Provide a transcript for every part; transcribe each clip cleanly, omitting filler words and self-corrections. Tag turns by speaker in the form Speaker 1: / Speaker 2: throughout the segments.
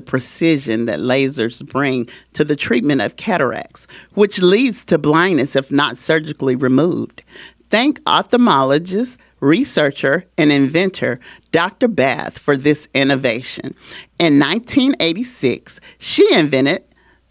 Speaker 1: precision that lasers bring to the treatment of cataracts, which leads to blindness if not surgically removed. Thank ophthalmologist, researcher, and inventor Dr. Bath for this innovation. In 1986, she invented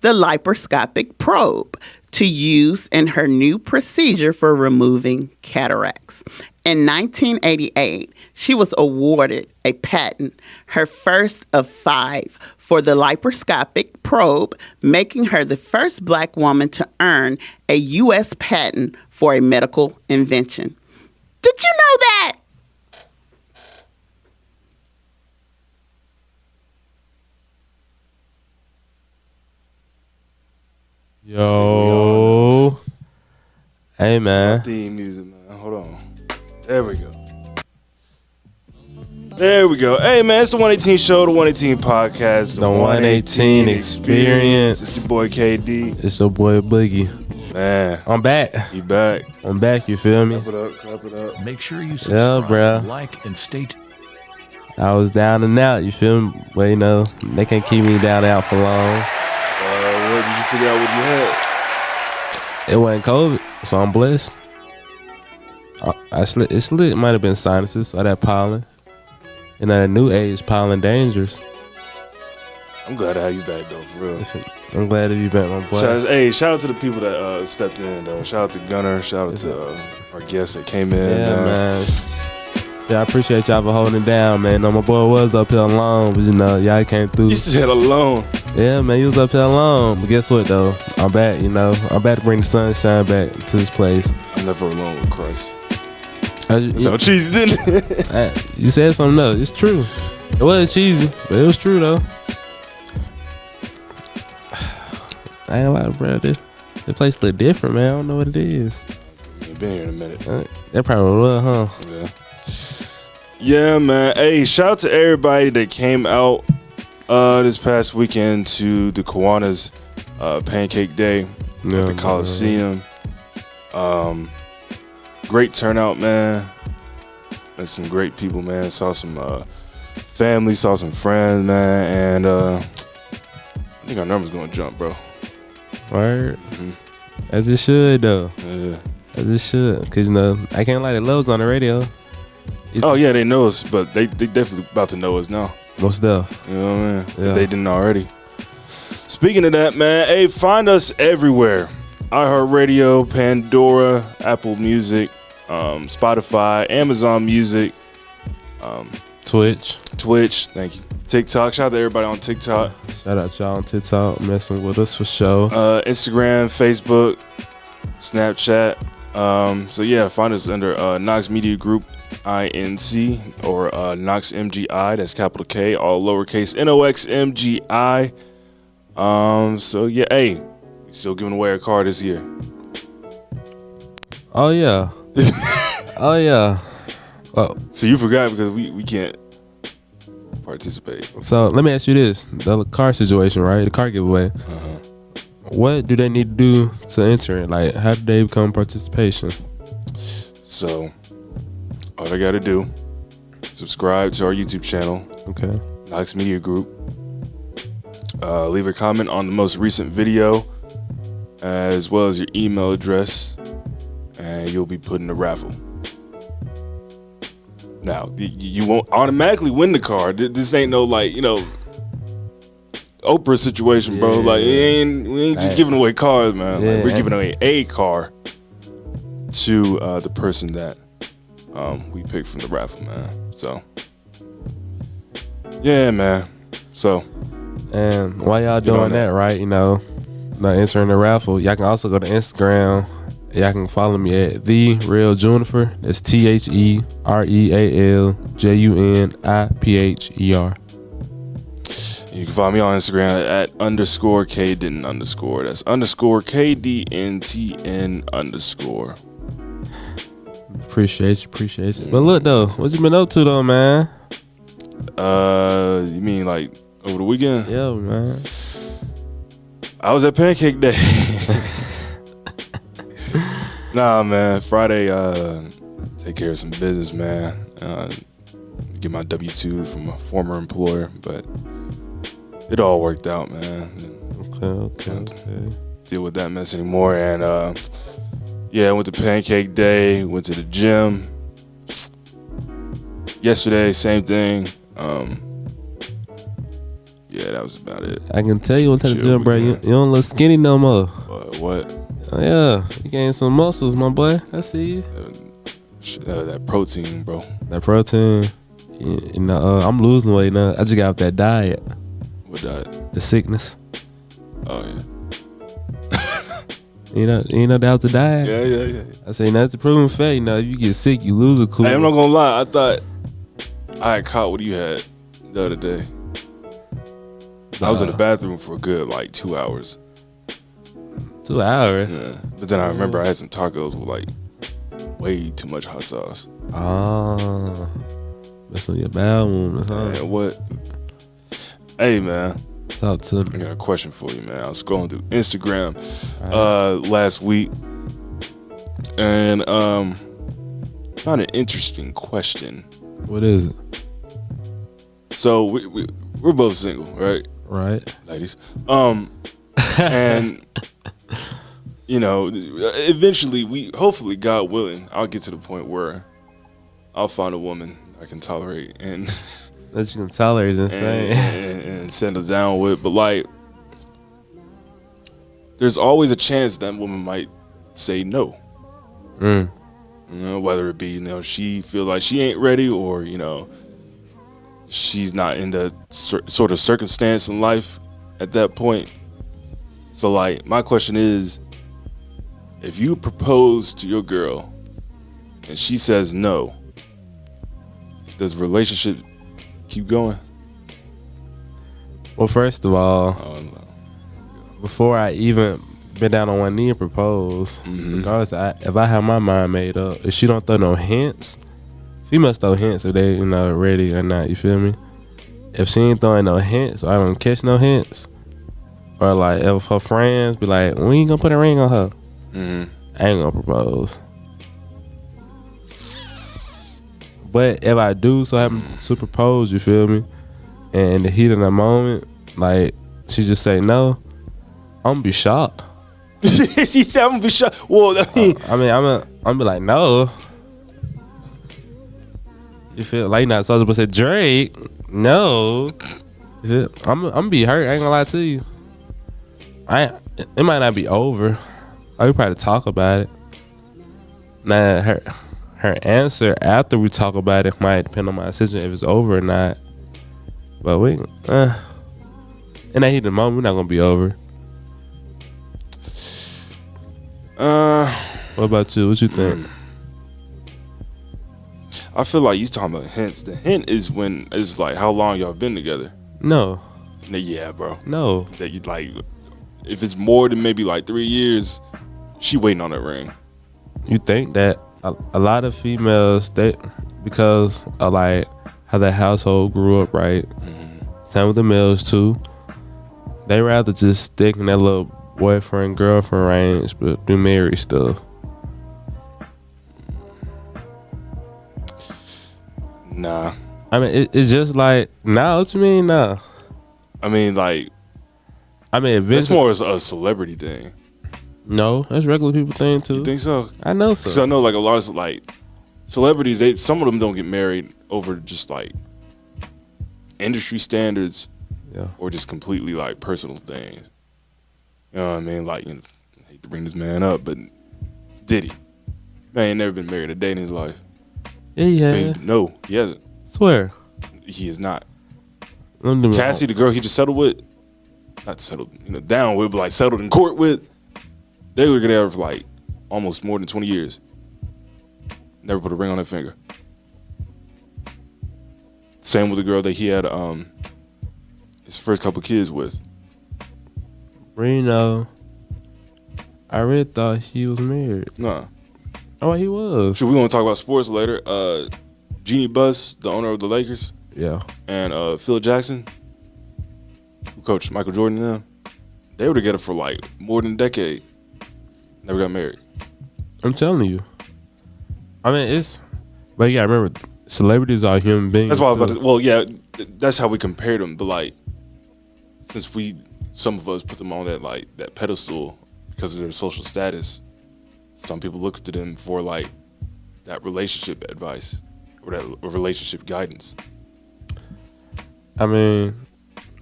Speaker 1: the laparoscopic probe to use in her new procedure for removing cataracts. In 1988, she was awarded a patent, her first of 5, for the laparoscopic probe, making her the first Black woman to earn a U.S. patent for a medical invention. Did you know that?
Speaker 2: Yo. Hey, man.
Speaker 3: Theme music, man. Hold on. There we go. There we go. Hey, man, it's the 118 show, the 118 podcast.
Speaker 2: The 118 experience.
Speaker 3: It's your boy KD.
Speaker 2: It's your boy Boogie.
Speaker 3: Man.
Speaker 2: I'm back.
Speaker 3: You back.
Speaker 2: I'm back, you feel me?
Speaker 3: Clap it up.
Speaker 4: Make sure you subscribe,
Speaker 2: bruh.
Speaker 4: like, and stay
Speaker 2: I was down and out, you feel me? Well, you know, they can't keep me down and out for long.
Speaker 3: What did you figure out what you had?
Speaker 2: It wasn't COVID, so I'm blessed. It slid. It might have been sinuses or that pollen. And at a new age, pollen dangerous.
Speaker 3: I'm glad to have you back, though, for real.
Speaker 2: I'm glad to be back, my boy.
Speaker 3: Shout out to the people that stepped in, though. Shout out to Gunner. Shout out to our guests that came in.
Speaker 2: Yeah, man. Yeah, I appreciate y'all for holding it down, man. No, my boy was up here alone, but you know, y'all came through.
Speaker 3: You said alone.
Speaker 2: Yeah, man, he was up here alone. But guess what, though? I'm back, you know. I'm back to bring the sunshine back to this place.
Speaker 3: I'm never alone with Christ.
Speaker 2: That's
Speaker 3: so cheesy, didn't it?
Speaker 2: You said something, though. It's true. It wasn't cheesy, but it was true, though. I ain't lying, bro. This place look different, man. I don't know what it is.
Speaker 3: You've been here in a minute.
Speaker 2: That probably was, huh?
Speaker 3: Yeah. Yeah, man. Hey, shout out to everybody that came out this past weekend to the Kiwanis Pancake Day at the Coliseum. Great turnout, man. Met some great people, man. Saw some family, saw some friends, man. And I think our number's gonna jump, bro.
Speaker 2: Word. Mm-hmm. As it should, though.
Speaker 3: Yeah.
Speaker 2: As it should. Because, you know, I can't lie, the Love's on the radio.
Speaker 3: Yeah, they know us, but they definitely about to know us now.
Speaker 2: Most stuff.
Speaker 3: You know what I mean?
Speaker 2: Yeah.
Speaker 3: If they didn't already. Speaking of that, man, hey, find us everywhere. iHeartRadio, Pandora, Apple Music, Spotify, Amazon Music,
Speaker 2: Twitch,
Speaker 3: thank you. TikTok, shout out to everybody on TikTok.
Speaker 2: Shout out to y'all on TikTok, messing with us for sure.
Speaker 3: Instagram, Facebook, Snapchat. So yeah, find us under Knox Media Group, INC, or Knox MGI, that's capital K, all lowercase NOX MGI. So yeah, hey, we still giving away a car this year.
Speaker 2: Oh yeah. Oh yeah. Oh.
Speaker 3: So you forgot because we can't participate.
Speaker 2: So let me ask you this: the car situation, right? The car giveaway. What do they need to do to enter it? Like, how do they become participation?
Speaker 3: So all they got to do, subscribe to our YouTube channel.
Speaker 2: Okay.
Speaker 3: Knox Media Group. Leave a comment on the most recent video, as well as your email address, and you'll be put in the raffle. Now, you won't automatically win the car. This ain't no, like, you know, Oprah situation, bro. Like, we ain't just giving away cars, man. Like, we're giving away a car to the person that we picked from the raffle, man. So, yeah, man. So,
Speaker 2: and while y'all doing that, right, you know, not entering the raffle, y'all can also go to Instagram. Y'all can follow me at The Real Juniper. That's TheRealJuniper.
Speaker 3: You can follow me on Instagram at _KDN_. That's _KDNTN_.
Speaker 2: Appreciate you. But look though, what you been up to though, man?
Speaker 3: You mean like over the weekend?
Speaker 2: Yeah, man.
Speaker 3: I was at Pancake Day. Nah, man. Friday, take care of some business, man. Get my W-2 from a former employer, but it all worked out, man.
Speaker 2: Okay.
Speaker 3: Deal with that mess anymore. And I went to Pancake Day, went to the gym. Yesterday, same thing. That was about it.
Speaker 2: I can tell you one time to the gym, bro. You don't look skinny no more.
Speaker 3: What?
Speaker 2: Oh, yeah, you gained some muscles, my boy. I see you.
Speaker 3: That protein, bro.
Speaker 2: That protein. You know, I'm losing weight now. I just got off that diet.
Speaker 3: What diet?
Speaker 2: The sickness.
Speaker 3: Oh yeah.
Speaker 2: You know that was the diet.
Speaker 3: Yeah.
Speaker 2: I say that's the proven fact. You know, if you get sick, you lose a cool.
Speaker 3: Hey, I'm not gonna lie. I thought I had caught what you had the other day. I was in the bathroom for a good 2 hours.
Speaker 2: 2 hours.
Speaker 3: Yeah. But then I remember I had some tacos with way too much hot sauce.
Speaker 2: Oh, that's on your bowel movement, huh?
Speaker 3: Man, what? Hey, man.
Speaker 2: Talk to me.
Speaker 3: I got a question for you, man. I was scrolling through Instagram
Speaker 2: Right.
Speaker 3: last week and found an interesting question.
Speaker 2: What is it?
Speaker 3: So we're both single, right?
Speaker 2: Right.
Speaker 3: Ladies. And eventually hopefully, God willing, I'll get to the point where I'll find a woman I can tolerate and
Speaker 2: That you can tolerate is insane.
Speaker 3: and settle down with. But there's always a chance that woman might say no. Whether it be she feel like she ain't ready, or she's not in the sort of circumstance in life at that point. So my question is, if you propose to your girl and she says no, does the relationship keep going?
Speaker 2: Well, first of all, before I even been down on one knee and propose, regardless, if I have my mind made up, if she don't throw no hints, females throw hints if they ready or not. You feel me? If she ain't throwing no hints, or I don't catch no hints, or if her friends be like, "We ain't gonna put a ring on her," I ain't gonna propose. But if I do so happen to propose, you feel me, and in the heat of the moment, she just say no, I'm gonna be shocked.
Speaker 3: She said I'm gonna be shocked. Well,
Speaker 2: I'm be like, no. You feel like you're not supposed to say Drake? No. I'm gonna be hurt. I ain't gonna lie to you. It might not be over. I could probably talk about it. Now her answer after we talk about it might depend on my decision if it's over or not. But in that heat of the moment, we're not gonna be over. What about you? What you think?
Speaker 3: I feel like you talking about hints. The hint is when it's how long y'all been together.
Speaker 2: No.
Speaker 3: Yeah, bro.
Speaker 2: No.
Speaker 3: That you if it's more than maybe 3 years, she waiting on that ring.
Speaker 2: You think that a lot of females, because of how their household grew up, right? Same with the males too. They rather just stick in that little boyfriend girlfriend range, but do married stuff.
Speaker 3: Nah.
Speaker 2: I mean, it's just nah. What you mean, nah?
Speaker 3: I mean, it's more a celebrity thing.
Speaker 2: No, that's regular people thing too.
Speaker 3: You think so?
Speaker 2: I know so.
Speaker 3: Because I know a lot of celebrities, some of them don't get married over just industry standards, or just completely personal things. You know what I mean? I hate to bring this man up, but Diddy, man, ain't never been married a day in his life.
Speaker 2: Yeah.
Speaker 3: No, he hasn't.
Speaker 2: Swear.
Speaker 3: He is not. Cassie, the girl he just settled with, not settled, down with, but settled in court with, they were together for almost more than 20 years. Never put a ring on her finger. Same with the girl that he had his first couple kids with.
Speaker 2: Reno. I really thought he was married.
Speaker 3: Nah.
Speaker 2: Oh, he was.
Speaker 3: Sure, we want to talk about sports later. Jeannie Buss, the owner of the Lakers.
Speaker 2: Yeah.
Speaker 3: And Phil Jackson, who coached Michael Jordan and them, they were together for more than a decade. Never got married.
Speaker 2: I'm telling you. I mean, but you gotta remember, celebrities are human beings.
Speaker 3: That's why I was about to. Well, yeah, that's how we compared them. But since some of us put them on that pedestal because of their social status, some people look to them for like that relationship advice or that relationship guidance.
Speaker 2: I mean,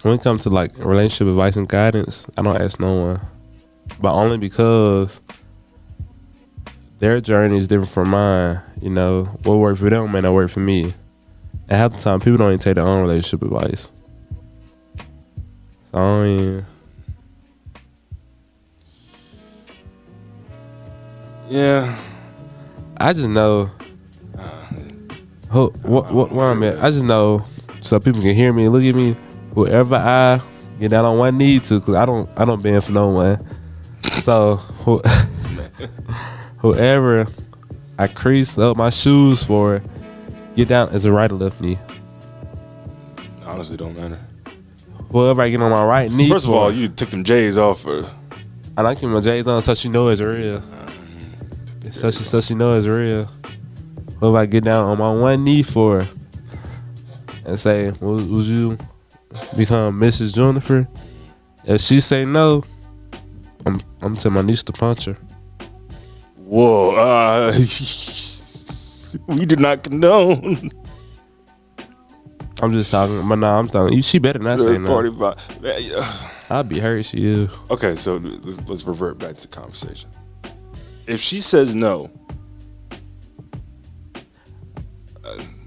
Speaker 2: when it comes to like relationship advice and guidance, I don't ask no one, but only because their journey is different from mine. You know, what worked for them may not work for me. And half the time, people don't even take their own relationship advice. So I don't even...
Speaker 3: Yeah.
Speaker 2: I just know where I'm at. I just know so people can hear me and look at me. Whoever I get down on one knee to, because I don't bend for no one. So whoever I crease up my shoes for, get down as a right or left knee.
Speaker 3: Honestly, don't matter.
Speaker 2: Whoever I get on my right knee.
Speaker 3: First of all, you took them J's off first.
Speaker 2: I like keeping my J's on so she know it's real. So she know it's real. What if I get down on my one knee for and say, would you become Mrs. Juniper? If she say no, I'm telling my niece to punch her.
Speaker 3: Whoa, we did not condone.
Speaker 2: I'm just talking, but no, I'm talking. She better not say no. I'll be hurt. She is.
Speaker 3: Okay, so let's revert back to the conversation. If she says no,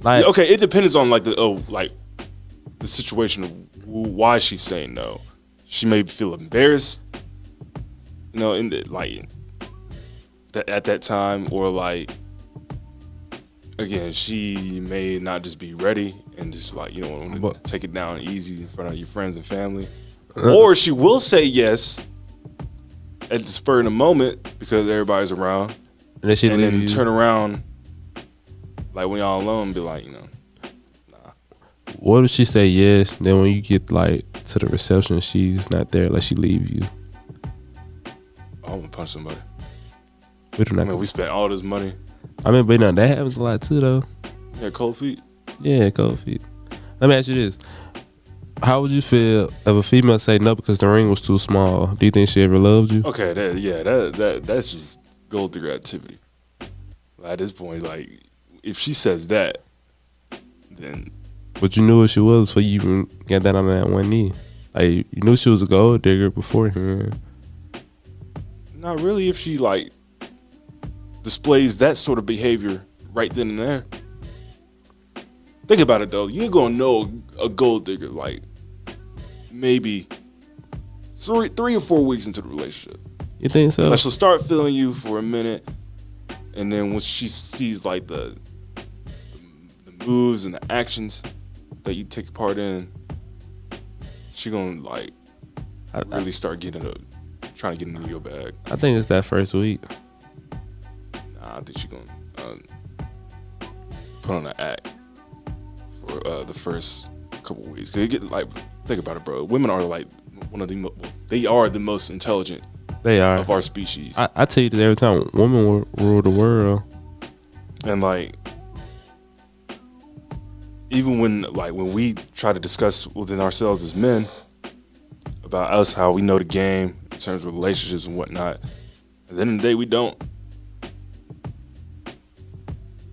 Speaker 2: like,
Speaker 3: okay, it depends on like the situation of why she's saying no. She may feel embarrassed, you know, at that time, or like again, she may not just be ready and just like, you know, want to take it down easy in front of your friends and family, or she will say yes at the spur of the moment because everybody's around,
Speaker 2: and then
Speaker 3: turn around like when y'all alone and be like, you know, nah.
Speaker 2: What if she say yes, then when you get like to the reception, she's not there, like she leave you?
Speaker 3: I want to punch somebody. We spent all this money.
Speaker 2: I mean, but no, that happens a lot too, though.
Speaker 3: Yeah, cold feet.
Speaker 2: Yeah, cold feet. Let me ask you this: how would you feel if a female say no because the ring was too small? Do you think she ever loved you?
Speaker 3: Okay, that's just gold digger activity. At this point, like, if she says that, then.
Speaker 2: But you knew what she was before you even got that on that one knee. Like, you knew she was a gold digger beforehand.
Speaker 3: Not really. If she like displays that sort of behavior right then and there. Think about it though. You ain't gonna know a gold digger like maybe 3 or 4 weeks into the relationship.
Speaker 2: You think so?
Speaker 3: Like, she'll start feeling you for a minute, and then once she sees like the moves and the actions that you take part in, she gonna like really start trying to get into your bag.
Speaker 2: I think it's that first week.
Speaker 3: Nah, I think she gonna put on an act for the first couple weeks. Cause you get like, think about it, bro. Women are like they are the most intelligent.
Speaker 2: They are
Speaker 3: of our species.
Speaker 2: I tell you that every time. Women will rule the world.
Speaker 3: And like, even when we try to discuss within ourselves as men about us, how we know the game in terms of relationships and whatnot, at the end of the day, we don't.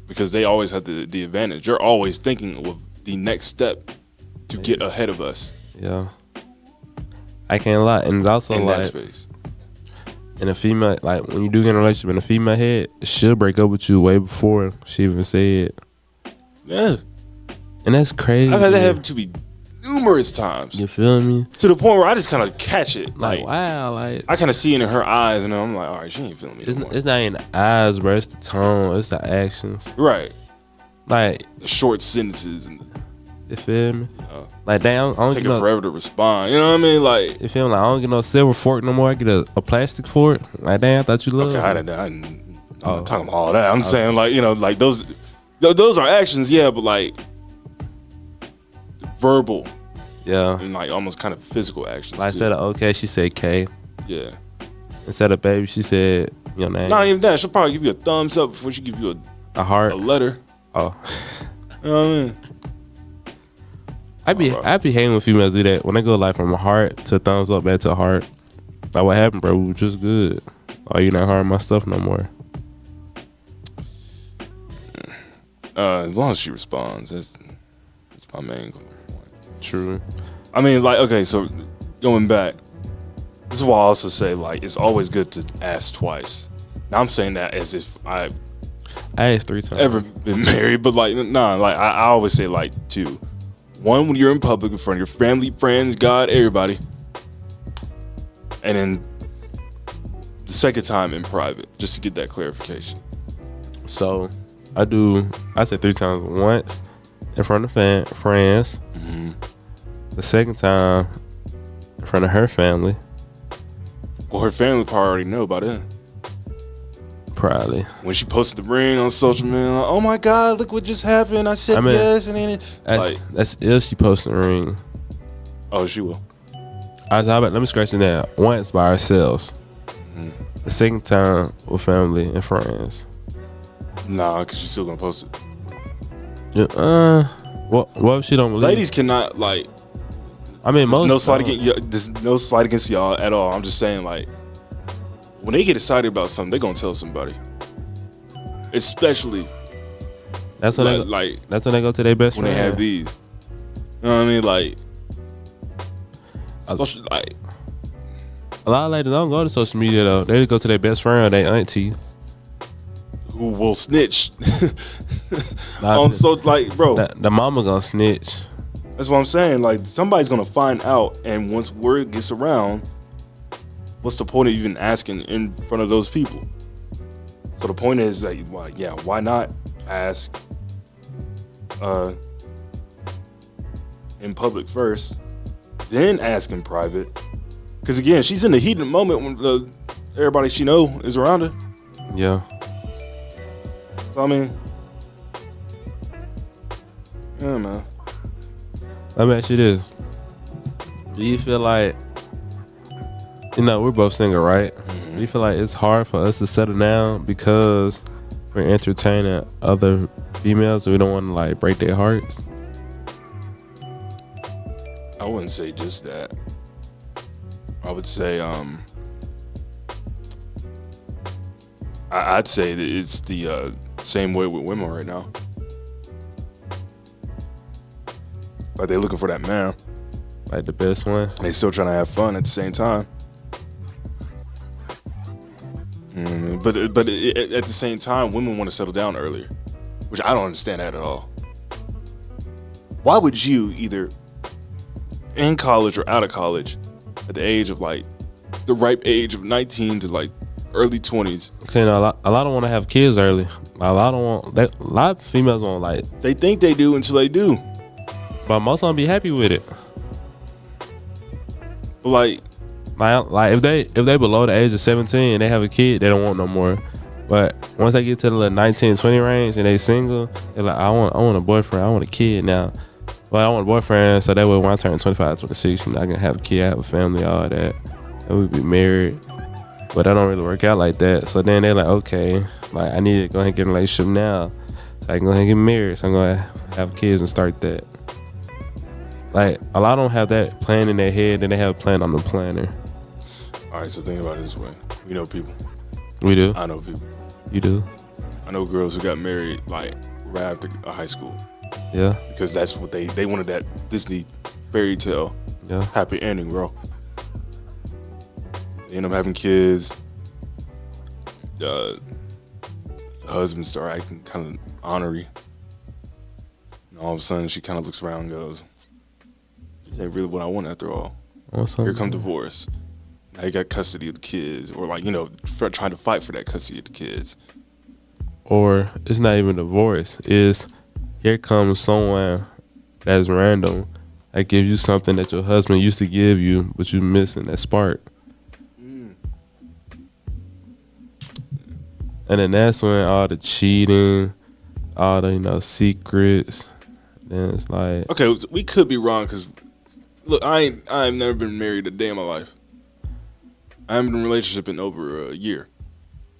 Speaker 3: Because they always have the advantage. You're always thinking of the next step to get ahead of us.
Speaker 2: Yeah. I can't lie. And it's also
Speaker 3: in
Speaker 2: like,
Speaker 3: that space.
Speaker 2: And a female, like when you do get in a relationship and a female head, she'll break up with you way before she even said.
Speaker 3: Yeah.
Speaker 2: And that's crazy.
Speaker 3: I've had that happen to me numerous times.
Speaker 2: You feel me?
Speaker 3: To the point where I just kind of catch it.
Speaker 2: Like, wow. Like,
Speaker 3: I kind of see it in her eyes, and I'm like, all right, she ain't feeling me anymore.
Speaker 2: It's not in the eyes, bro. It's the tone. It's the actions.
Speaker 3: Right.
Speaker 2: Like,
Speaker 3: the short sentences. And
Speaker 2: you feel me? Like, damn, I don't
Speaker 3: take it forever to respond. You know what I mean? Like,
Speaker 2: you feel me? Like, I don't get no silver fork no more. I get a plastic fork. Like, damn, I thought you loved me.
Speaker 3: Okay, I'm not talking about all that. I'm saying, like, you know, like those are actions, yeah, but like verbal.
Speaker 2: Yeah.
Speaker 3: And like almost kind of physical actions.
Speaker 2: Like, instead of okay, she said K.
Speaker 3: Yeah.
Speaker 2: Instead of baby, she said your name.
Speaker 3: Not even that. She'll probably give you a thumbs up before she give you
Speaker 2: a heart.
Speaker 3: A letter.
Speaker 2: Oh.
Speaker 3: You know what I mean?
Speaker 2: I be hating when females do that when they go like from a heart to a thumbs up back to a heart. Like what happened, bro? We were just good. Oh, you not harming my stuff no more.
Speaker 3: As long as she responds, that's my main point.
Speaker 2: True.
Speaker 3: I mean, like, okay, so going back, this is why I also say like it's always good to ask twice. Now I'm saying that as if I
Speaker 2: asked 3 times.
Speaker 3: Ever been married, but like nah, like I always say like 2. 1 when you're in public in front of your family, friends, God, everybody, and then the second time in private, just to get that clarification.
Speaker 2: So I said 3 times. Once in front of friends.
Speaker 3: Mm-hmm.
Speaker 2: The second time in front of her family.
Speaker 3: Well, her family probably already know about it.
Speaker 2: Probably.
Speaker 3: When she posted the ring on social media, like, oh my God, look what just happened. I said yes, and then
Speaker 2: that's if she posted the ring.
Speaker 3: Oh, she will.
Speaker 2: Let me scratch it down. Once by ourselves.
Speaker 3: Mm-hmm.
Speaker 2: The second time with family and friends.
Speaker 3: Nah, because she's still gonna post it.
Speaker 2: Yeah, what if she don't believe?
Speaker 3: Ladies cannot like.
Speaker 2: I mean,
Speaker 3: there's no slight against y'all at all. I'm just saying, like, when they get excited about something, they're gonna tell somebody. Especially
Speaker 2: that's when that's when they go to their best friend.
Speaker 3: When they have these. You know what I mean? Like, like
Speaker 2: a lot of ladies don't go to social media though. They just go to their best friend or their auntie.
Speaker 3: Who will snitch. So like, bro.
Speaker 2: The mama gonna snitch.
Speaker 3: That's what I'm saying. Like, somebody's gonna find out, and once word gets around, what's the point of even asking in front of those people? So the point is that, why not ask in public first, then ask in private? Because again, she's in the heat of the moment when everybody she know is around her.
Speaker 2: Yeah.
Speaker 3: So I mean, yeah, man.
Speaker 2: Let me ask you this. Do you feel like, we're both single, right? Mm-hmm. Do you feel like it's hard for us to settle down because we're entertaining other females and we don't want to like break their hearts?
Speaker 3: I wouldn't say just that. I would say I'd say that it's the same way with women right now. Like, they're looking for that man.
Speaker 2: Like the best one.
Speaker 3: They still trying to have fun at the same time. But at the same time, women want to settle down earlier, which I don't understand that at all. Why would you, either in college or out of college, at the age of like the ripe age of 19 to like early 20s?
Speaker 2: So, a lot don't want to have kids early. A lot of females want like.
Speaker 3: They think they do until they do.
Speaker 2: But most of them be happy with it.
Speaker 3: But like
Speaker 2: if they below the age of 17 and they have a kid, they don't want no more. But once they get to the 19, 20 range and they single, they're like, I want a boyfriend, I want a kid now. Well, I want a boyfriend, so that way when I turn 25, 26, I can have a kid, have a family, all that. And we be married. But that don't really work out like that. So then they're like, okay, like I need to go ahead and get in a relationship now. So I can go ahead and get married. So I'm going to have kids and start that. Like, a lot of them have that plan in their head, and they have a plan on the planner.
Speaker 3: All right, so think about it this way. We know people.
Speaker 2: We do?
Speaker 3: I know people.
Speaker 2: You do?
Speaker 3: I know girls who got married, like, right after high school.
Speaker 2: Yeah.
Speaker 3: Because that's what they wanted, that Disney fairy tale.
Speaker 2: Yeah.
Speaker 3: Happy ending, bro. They end up having kids. The husband start acting kind of ornery. And all of a sudden, she kind of looks around and goes, this ain't really what I want after all.
Speaker 2: Awesome.
Speaker 3: Here come divorce. Now you got custody of the kids, or like, trying to fight for that custody of the kids.
Speaker 2: Or it's not even divorce. It's here comes someone that's random that gives you something that your husband used to give you, but you're missing that spark. And then that's when all the cheating, all the secrets. Then it's like,
Speaker 3: okay, we could be wrong because look, I've never been married a day in my life. I haven't been in a relationship in over a year.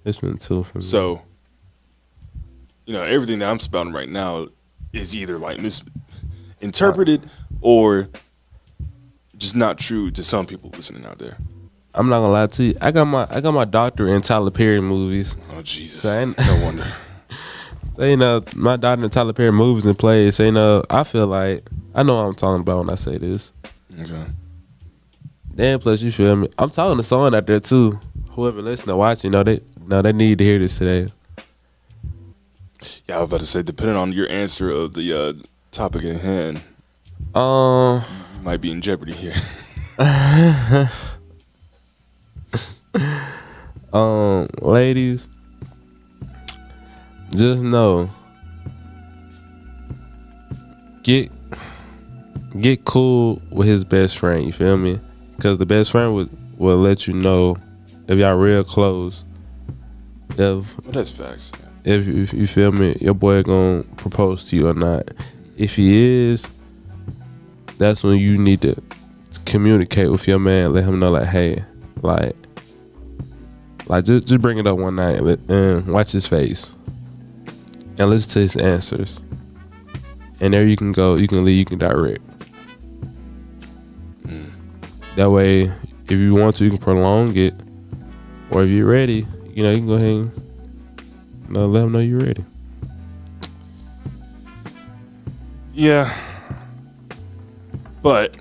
Speaker 2: It's been 2 for me.
Speaker 3: So, everything that I'm spouting right now is either like interpreted or just not true to some people listening out there?
Speaker 2: I'm not gonna lie to you. I got my doctorate in Tyler Perry movies.
Speaker 3: Oh Jesus!
Speaker 2: So
Speaker 3: No wonder.
Speaker 2: So, my doctorate in Tyler Perry movies and plays. So, I feel like I know what I'm talking about when I say this.
Speaker 3: Okay.
Speaker 2: Then plus, you feel me? I'm talking to someone out there too. Whoever listening or watching, they need to hear this today.
Speaker 3: Yeah, I was about to say, depending on your answer of the topic at hand, you might be in jeopardy here.
Speaker 2: Ladies, just know, get cool with his best friend. You feel me? Because the best friend will let you know if y'all real close. Well,
Speaker 3: that's facts.
Speaker 2: If you feel me, your boy gonna propose to you or not. If he is, that's when you need to communicate with your man. Let him know, like, hey, like just bring it up one night and watch his face and listen to his answers. And there you can go. You can lead. You can direct. That way, if you want to, you can prolong it. Or if you're ready, you can go ahead and let them know you're ready.
Speaker 3: Yeah. But.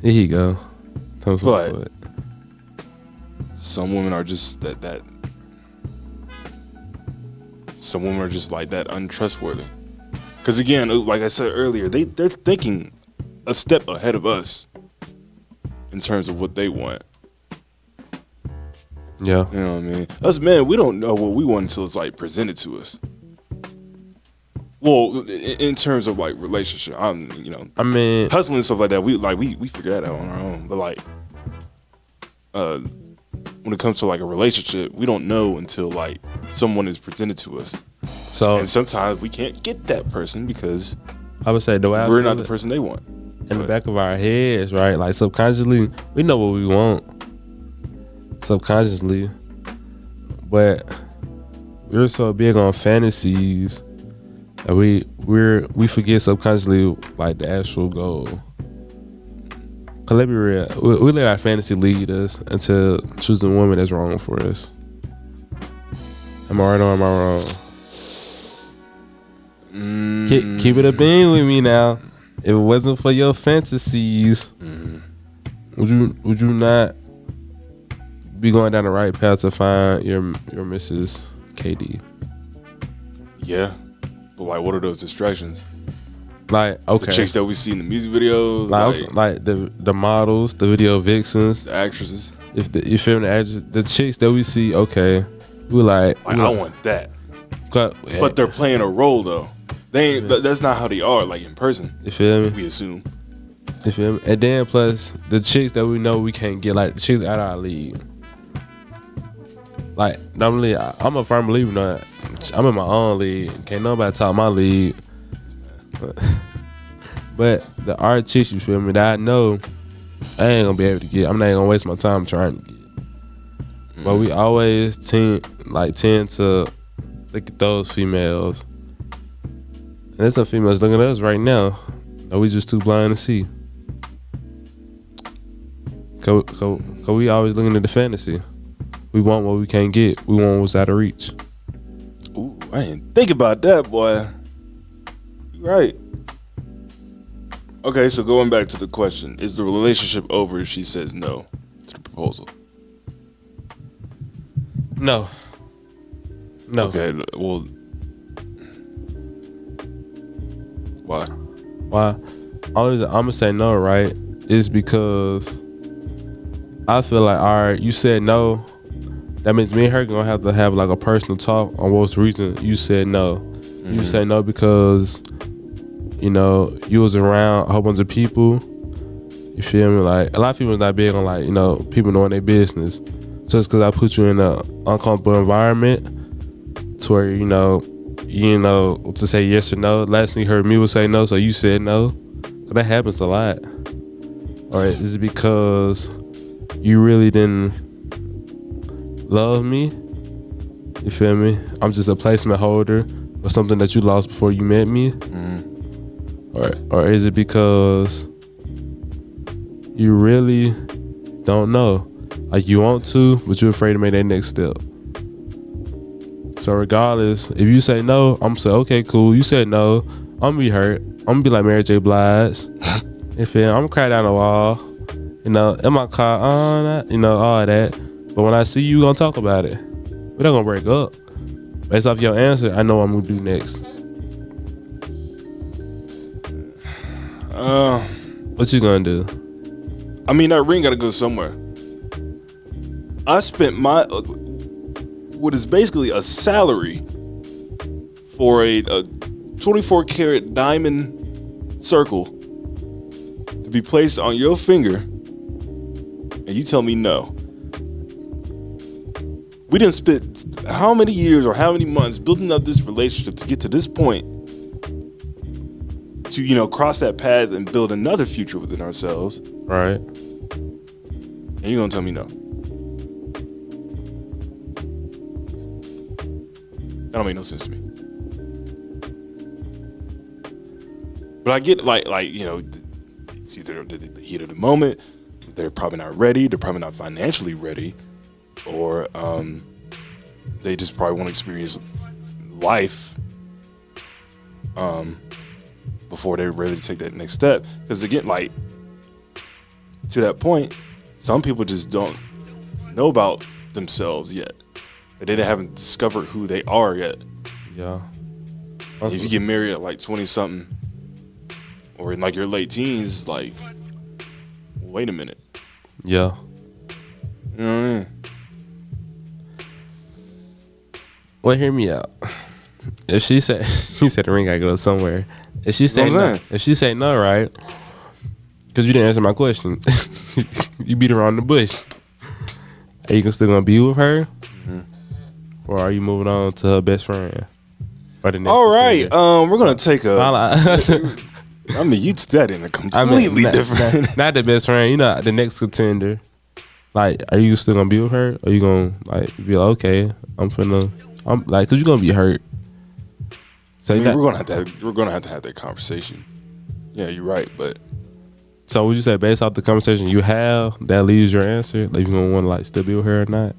Speaker 2: Here you go.
Speaker 3: But. Some women are just that. Some women are just like that, untrustworthy. Because again, like I said earlier, they're thinking a step ahead of us in terms of what they want.
Speaker 2: Yeah.
Speaker 3: You know what I mean? Us men, we don't know what we want until it's like presented to us. Well, in terms of like relationship, I mean, hustling and stuff like that, we figure that out on our own. But like, when it comes to like a relationship, we don't know until like someone is presented to us.
Speaker 2: So,
Speaker 3: and sometimes we can't get that person because
Speaker 2: I would say
Speaker 3: we're not the person they want.
Speaker 2: In the back of our heads, right? Like subconsciously, we know what we want. Subconsciously, but we're so big on fantasies that we forget subconsciously like the actual goal. Cause let's be real, we let our fantasy lead us into choosing a woman that's wrong for us. Am I right or am I wrong? Keep it a bean with me now. If it wasn't for your fantasies, would you not be going down the right path to find your Mrs. KD?
Speaker 3: Yeah, but like, what are those distractions?
Speaker 2: Like, okay,
Speaker 3: the chicks that we see in the music videos,
Speaker 2: like the models, the video vixens,
Speaker 3: the actresses.
Speaker 2: If you feel me, the chicks that we see, okay, I
Speaker 3: want that. But they're playing a role though. They ain't. That's not how they are. Like in person.
Speaker 2: You feel me?
Speaker 3: We assume.
Speaker 2: You feel me? And then plus the chicks that we know we can't get, like the chicks out of our league. Like normally, I'm a firm believer that I'm in my own league. Can't nobody talk my league. But the art chicks, you feel me, that I know I ain't gonna be able to get. I'm not gonna waste my time trying to get. But we always tend to look at those females. And there's some females looking at us right now that we just too blind to see. Cause we always looking at the fantasy. We want what we can't get. We want what's out of reach.
Speaker 3: Ooh, I didn't think about that, boy. Right. Okay, so going back to the question, is the relationship over if she says no to the proposal?
Speaker 2: No.
Speaker 3: Okay, well, why?
Speaker 2: Only reason I'm gonna say no, right, is because I feel like, all right, you said no. That means me and her gonna have to have like a personal talk on what's the reason you said no. Mm-hmm. You said no because you was around a whole bunch of people. You feel me? Like a lot of people is not big on like people knowing their business. Just because I put you in an uncomfortable environment to where to say yes or no. Last thing you heard me was say no, so you said no. So that happens a lot. Or is it because you really didn't love me? You feel me? I'm just a placement holder or something that you lost before you met me. Or is it because you really don't know? Like you want to, but you're afraid to make that next step. So regardless, if you say no, I'm gonna say, okay, cool. You said no, I'm gonna be hurt. I'm gonna be like Mary J. Blige. You feel? I'm gonna cry down the wall. You know, in my car, all that. But when I see you, gonna talk about it. We're not gonna break up. Based off your answer, I know what I'm gonna do next. What you gonna do?
Speaker 3: I mean, that ring gotta go somewhere. I spent what is basically a salary for a 24 karat diamond circle to be placed on your finger, and you tell me no. We didn't spend how many years or how many months building up this relationship to get to this point, to cross that path and build another future within ourselves.
Speaker 2: Right.
Speaker 3: And you're gonna tell me no. That don't make no sense to me. But I get like it's either the heat of the moment, they're probably not ready, they're probably not financially ready, or they just probably want to experience life before they're ready to take that next step. Because again, like, to that point, some people just don't know about themselves yet. They haven't discovered who they are yet.
Speaker 2: Yeah.
Speaker 3: If you get married at like 20 something or in like your late teens, like, wait a minute.
Speaker 2: Yeah.
Speaker 3: You know what I mean?
Speaker 2: Well, hear me out. If she said the ring gotta go somewhere. If she say no, right? Because you didn't answer my question. You beat around the bush. Are you still gonna be with her? Mm-hmm. Or are you moving on to her best friend? Or the next
Speaker 3: all right,
Speaker 2: contender?
Speaker 3: we're gonna take I mean, you that in a completely different.
Speaker 2: Not the best friend. The next contender. Like, are you still gonna be with her? Or are you gonna be like, okay, I'm like, cause you're gonna be hurt. So
Speaker 3: we're gonna have to have that conversation. Yeah, you're right, but.
Speaker 2: So would you say, based off the conversation you have, that leaves your answer? Like, you gonna want to still be with her or not?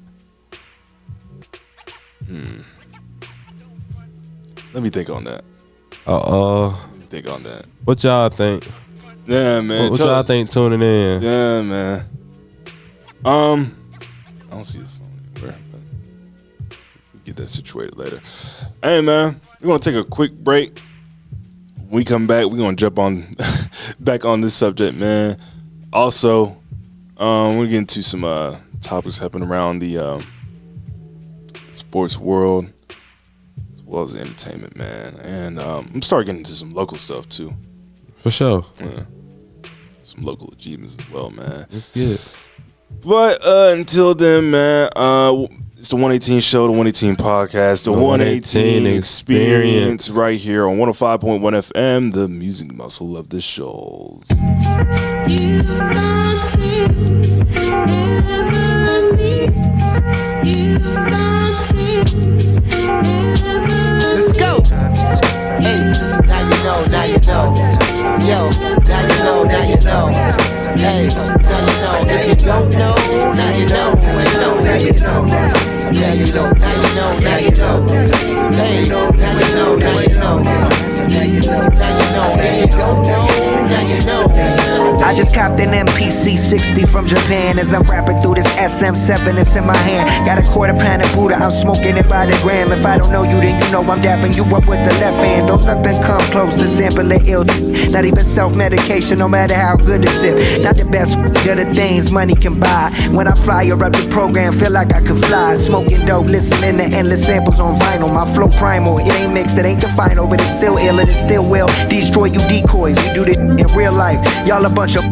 Speaker 3: Let me think on that.
Speaker 2: Let
Speaker 3: me think on that.
Speaker 2: What y'all think?
Speaker 3: Yeah, man.
Speaker 2: What y'all think tuning in?
Speaker 3: Yeah, man. I don't see the phone anywhere, but we'll get that situated later. Hey, man, we're gonna take a quick break. When we come back, we're gonna jump on back on this subject, man. Also, we're getting to some topics happening around the sports world as well as the entertainment, man. And I'm starting getting into some local stuff too.
Speaker 2: For sure.
Speaker 3: Yeah. Some local achievements as well, man.
Speaker 2: That's good.
Speaker 3: But until then, man, it's the 118 show, the 118 podcast, the 118 experience right here on 105.1 FM, the music muscle of the show.
Speaker 5: Let's go. Hey, now you know, now you know. Yo, now you know, now you know. Hey, now you know. If you don't know, now you know. Now you know. Now you know. Now you know. Now you know. Hey, now you know. Now you know. Now you know. If you don't know, now you know.
Speaker 6: I just copped an MPC 60 from Japan as I'm rapping through this SM7 that's in my hand. Got a quarter pound of Buddha, I'm smoking it by the gram. If I don't know you, then you know I'm dapping you up with the left hand. Don't nothing come close to sampling ill. Not even self-medication, no matter how good it's sip. Not the best of the things money can buy. When I fly up the program, feel like I could fly. Smoking dope, listening to endless samples on vinyl. My flow primal, it ain't mixed, it ain't the final, but it's still ill and it still will destroy you decoys. We do this in real life. Y'all a bunch of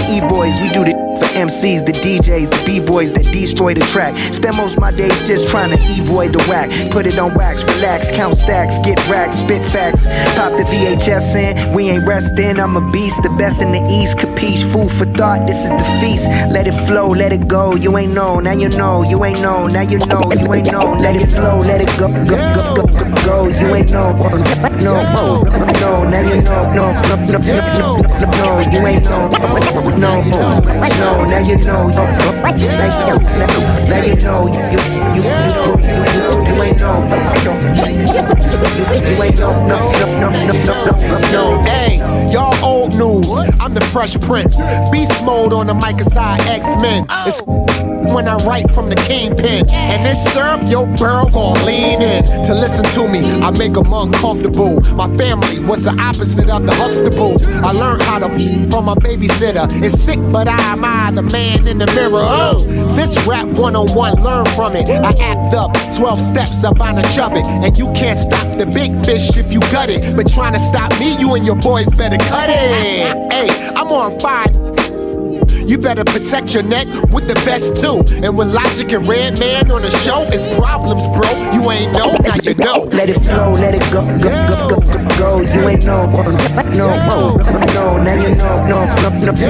Speaker 6: E-boys, we do this for MCs, the DJs, the B-boys that destroy the track. Spend most of my days just trying to avoid the whack. Put it on wax, relax, count stacks, get racks, spit facts. Pop the VHS in, we ain't resting. I'm a beast, the best in the East. Capiche, food for thought, this is the feast. Let it flow, let it go. You ain't know, now you know. You ain't know, now you know. You ain't know, let it flow, let it go, go, go, go, go, go. You ain't know, no, no, now you know, no, no, no, no, no, you ain't know, no, no, now you know, now you know, you ain't know,
Speaker 5: no, hey, y'all old news. I'm the Fresh Prince. Beast mode on the mic aside X-Men. It's when I write from the kingpin. And this syrup, your girl gon' lean in to listen to me. I make them uncomfortable. My family was the opposite of the Huxtables. I learned how to from my babysitter. It's sick, but I admire the man in the mirror. Oh, this rap 101, learn from it. I act up 12 steps up on a chub it. And you can't stop the big fish if you gut it. But trying to stop me, you and your boys better cut it. Hey, I'm on fire. You better protect your neck with the vest too. And when Logic and Redman on the show, it's problems, bro. You ain't know, now you know.
Speaker 6: Let it flow, let it go, go, go, go, go, go. You ain't know, no, no, now you know, no, no, no, no, no,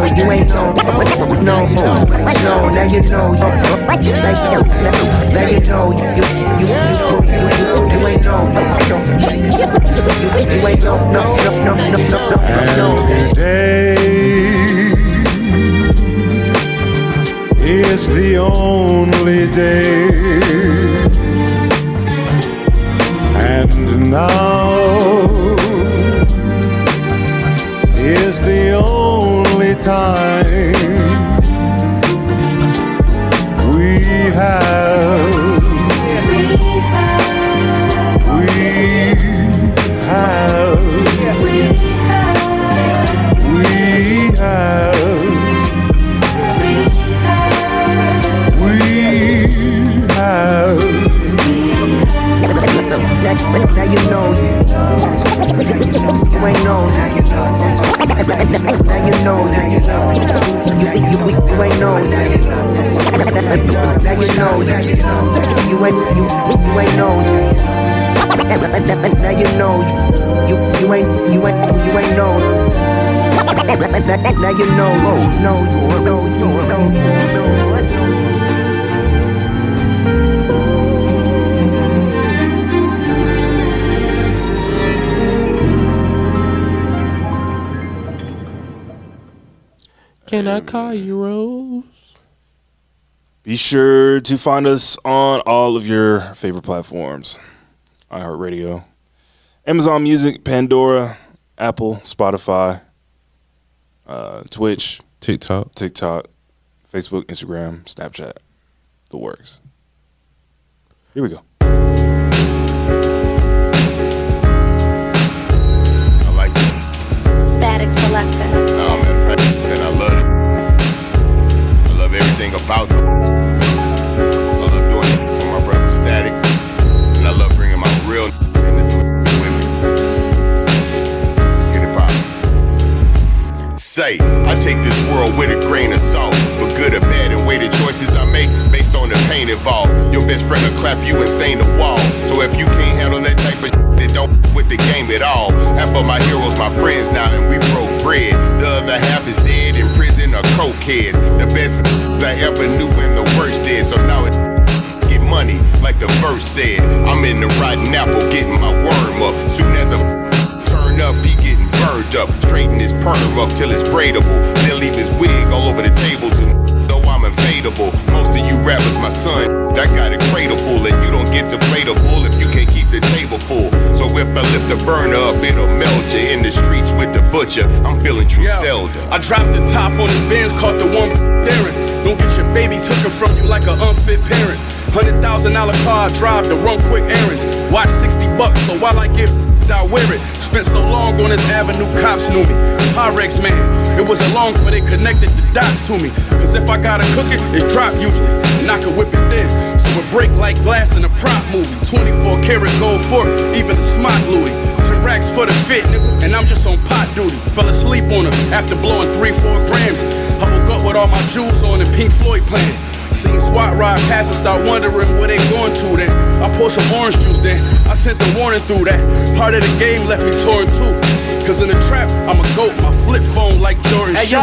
Speaker 6: you ain't know, no, no, now you know, now you know, you ain't know, you ain't know, no.
Speaker 7: Today is the only day, and now is the only time we have
Speaker 6: now you know, you ain't know, now you know, now you know, you ain't know, now you know, you ain't know, now you know, you ain't know, now you know, no.
Speaker 2: Can I call you Rose?
Speaker 3: Be sure to find us on all of your favorite platforms. iHeartRadio, Amazon Music, Pandora, Apple, Spotify, Twitch,
Speaker 2: TikTok,
Speaker 3: Facebook, Instagram, Snapchat, the works. Here we go.
Speaker 8: I like it.
Speaker 9: Static Selector.
Speaker 8: No, matter of fact, and I love it. I love everything about it. I love doing it with my brother Static. And I love bringing my real in to do it with me. Let's get it poppin'. Say, I take this world with a grain of salt. For good or bad, and weigh the choices I make based on the pain involved. Your best friend will clap you and stain the wall. So if you can't handle that type of then don't with the game at all. Half of my heroes my friends now, and we broke bread. The other half is dead in prison or cokeheads. The best I ever knew and the worst is. So now it get money, like the verse said. I'm in the rotten apple getting my worm up. Soon as I turn up, he getting burned up. Straighten his perm up till it's braidable. Then leave his wig all over the table to though I'm inflatable. Most of you rappers, my son, I got a cradle full, and you don't get to play the bull if you can't keep the table full. So if I lift the burner up, it'll melt you in the streets with the butcher. I'm feeling true Zelda.
Speaker 10: I dropped the top on his Benz, caught the one staring. Don't get your baby taken from you like an unfit parent. $100,000 car, drive to run quick errands. Watch $60, so while I get I wear it. Spent so long on this avenue, cops knew me. Pyrex man, it wasn't long for they connected the dots to me. Cause if I gotta cook it, it's drop usually, and I can whip it thin. So it break like glass in a prop movie. 24 karat gold fork, even a smart Louis. 10 racks for the fit, nigga, and I'm just on pot duty. Fell asleep on her after blowing 3-4 grams. I woke up with all my jewels on and Pink Floyd playing. Seen SWAT ride past and start wondering where they going to. Then I poured some orange juice, then I sent the warning through. That part of the game left me torn too. Cause in the trap, I'm a goat, my flip phone like Jordan.
Speaker 11: Hey yo,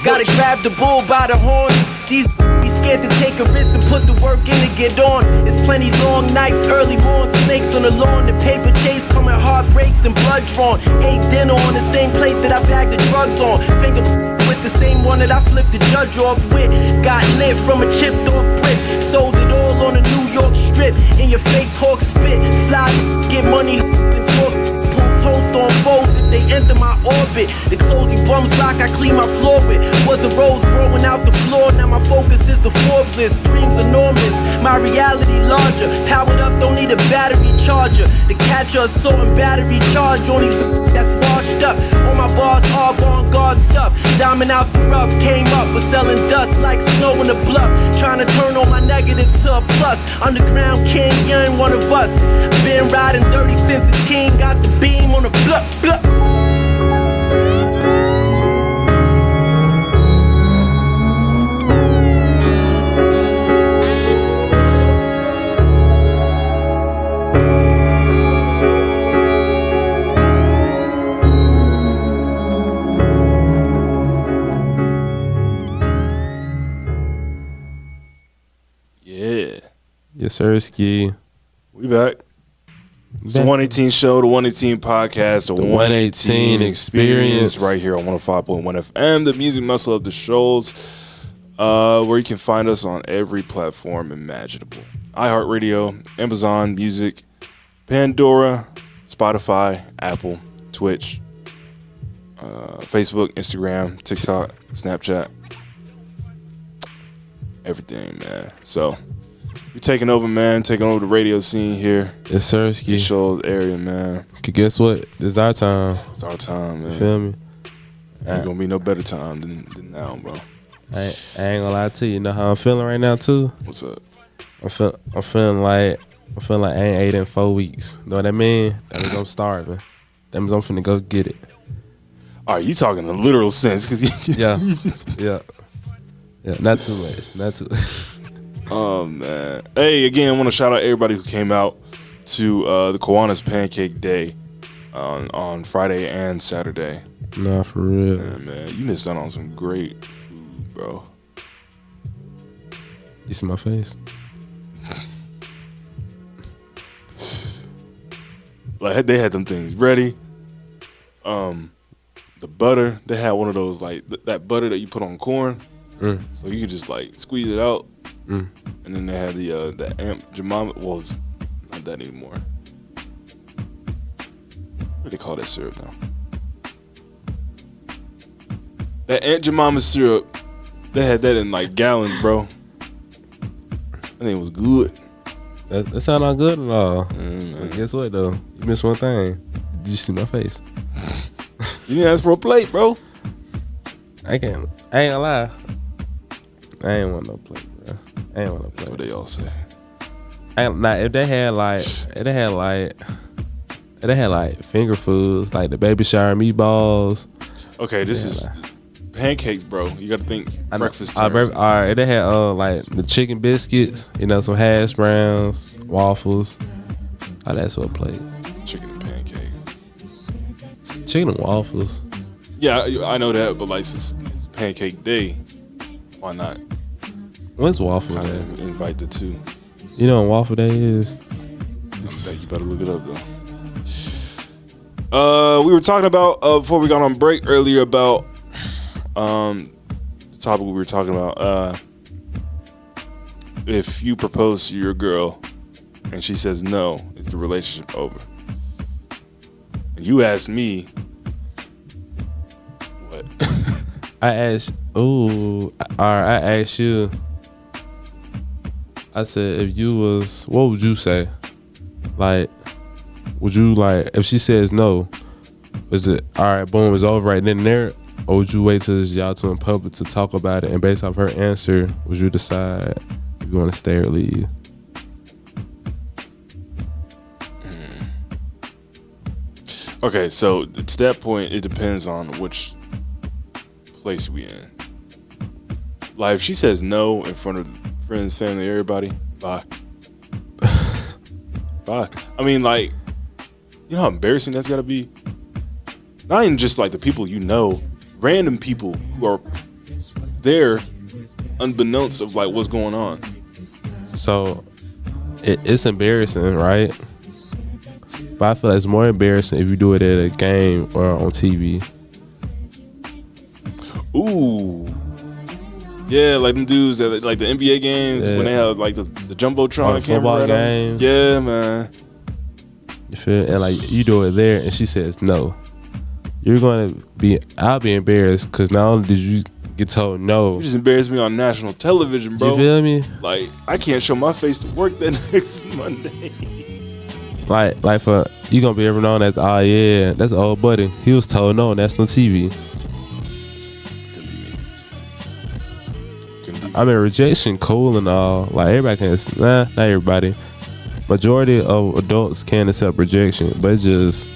Speaker 11: gotta grab the bull by the horn. These be scared to take a risk and put the work in to get on. It's plenty long nights, early morning, snakes on the lawn. The paper chase coming, heartbreaks and blood drawn. Ate dinner on the same plate that I bagged the drugs on. Finger with the same one that I flipped the judge off with. Got lit from a chipped off brick. Sold it all on the New York strip. In your face, hawk spit. Fly, get money and talk. Pull toast on foes if they enter my orbit. The clothes you bums rock, I clean my floor with. Was a rose growing out the floor. Now my focus is the Forbes list. Dreams enormous, my reality larger. Powered up, don't need a battery charger. The catcher assault and battery charge on these that's washed up. All my bars are avant-garde stuff. Diamond out the rough, came up, but selling dust like snow in the bluff. Trying to turn all my negatives to a plus. Underground king, you ain't one of us. Been riding dirty since a teen, got the beam on the bluff, bluff.
Speaker 2: Yes, sir, Ski.
Speaker 3: We back. It's the 118 show, the 118 podcast, the 118 experience right here on 105.1 FM, the music muscle of the shoals, where you can find us on every platform imaginable. iHeartRadio, Amazon Music, Pandora, Spotify, Apple, Twitch, Facebook, Instagram, TikTok, Snapchat, everything, man. So we're taking over, man. Taking over the radio scene here.
Speaker 2: Yes, sir, Ski.
Speaker 3: The show area, man.
Speaker 2: Guess what? It's our time.
Speaker 3: It's our time, man.
Speaker 2: You feel me?
Speaker 3: Ain't gonna be no better time than now, bro.
Speaker 2: I ain't gonna lie to you. You know how I'm feeling right now too?
Speaker 3: What's up?
Speaker 2: I'm feeling like I ain't ate in 4 weeks. Know what I mean? That means I'm starving. That means I'm finna go get it.
Speaker 3: All right, you talking in the literal sense, cause
Speaker 2: yeah. Not too much.
Speaker 3: Oh man! Hey, again, I want to shout out everybody who came out to the Kiwanis Pancake Day on Friday and Saturday.
Speaker 2: Nah, for real.
Speaker 3: Yeah, man, you missed out on some great food, bro.
Speaker 2: You see my face?
Speaker 3: Like they had them things ready. The butter, they had one of those like that butter that you put on corn, so you could just like squeeze it out. And then they had the Aunt Jemima. Well, it's not that anymore. What do they call that syrup now? That Aunt Jemima syrup. They had that in like gallons, bro. I think it was good.
Speaker 2: That sound all good and all. But guess what though? You missed one thing. Did you see my face?
Speaker 3: You didn't ask for a plate, bro.
Speaker 2: I ain't gonna lie. I ain't want no plate, bro. I ain't want no plate.
Speaker 3: That's what they all say.
Speaker 2: If they had like finger foods, like the baby shower meatballs.
Speaker 3: Okay, this is pancakes, bro. You got to think breakfast.
Speaker 2: All right, they had like the chicken biscuits, some hash browns, waffles. Oh, that's what plate.
Speaker 3: Chicken and pancakes.
Speaker 2: Chicken and waffles.
Speaker 3: Yeah, I know that, but like since it's pancake day, why not?
Speaker 2: When's waffle
Speaker 3: kind
Speaker 2: day?
Speaker 3: of invite the two.
Speaker 2: You know what waffle day is?
Speaker 3: You better look it up though. We were talking about before we got on break earlier about the topic we were talking about. If you propose to your girl and she says no, is the relationship over? And you asked me what?
Speaker 2: I asked you. I said, if you was, what would you say? Like, would you like, if she says no, is it, all right, boom, it's over right then and there? Or would you wait till y'all two in public to talk about it, and based off her answer, would you decide if you want to stay or leave?
Speaker 3: Okay, so to that point, it depends on which place we in. Like if she says no in front of friends, family, everybody, bye. Bye. I mean, like, you know how embarrassing that's gotta be? Not even just like the people you know, random people who are there unbeknownst of like what's going on.
Speaker 2: So it's embarrassing, right? But I feel like it's more embarrassing if you do it at a game or on TV.
Speaker 3: Ooh. Yeah, like them dudes that like the NBA games when they have like the Jumbotron camera.
Speaker 2: Football games.
Speaker 3: Yeah, man.
Speaker 2: You feel? And like you do it there and she says no. I'll be embarrassed because not only did you get told no.
Speaker 3: You just embarrassed me on national television, bro.
Speaker 2: You feel me?
Speaker 3: Like, I can't show my face to work that next Monday.
Speaker 2: Like for you gonna be ever known as, oh yeah, that's old buddy. He was told no on national TV. I mean, rejection cool and all. Like everybody can, not everybody. Majority of adults can accept rejection, but it's just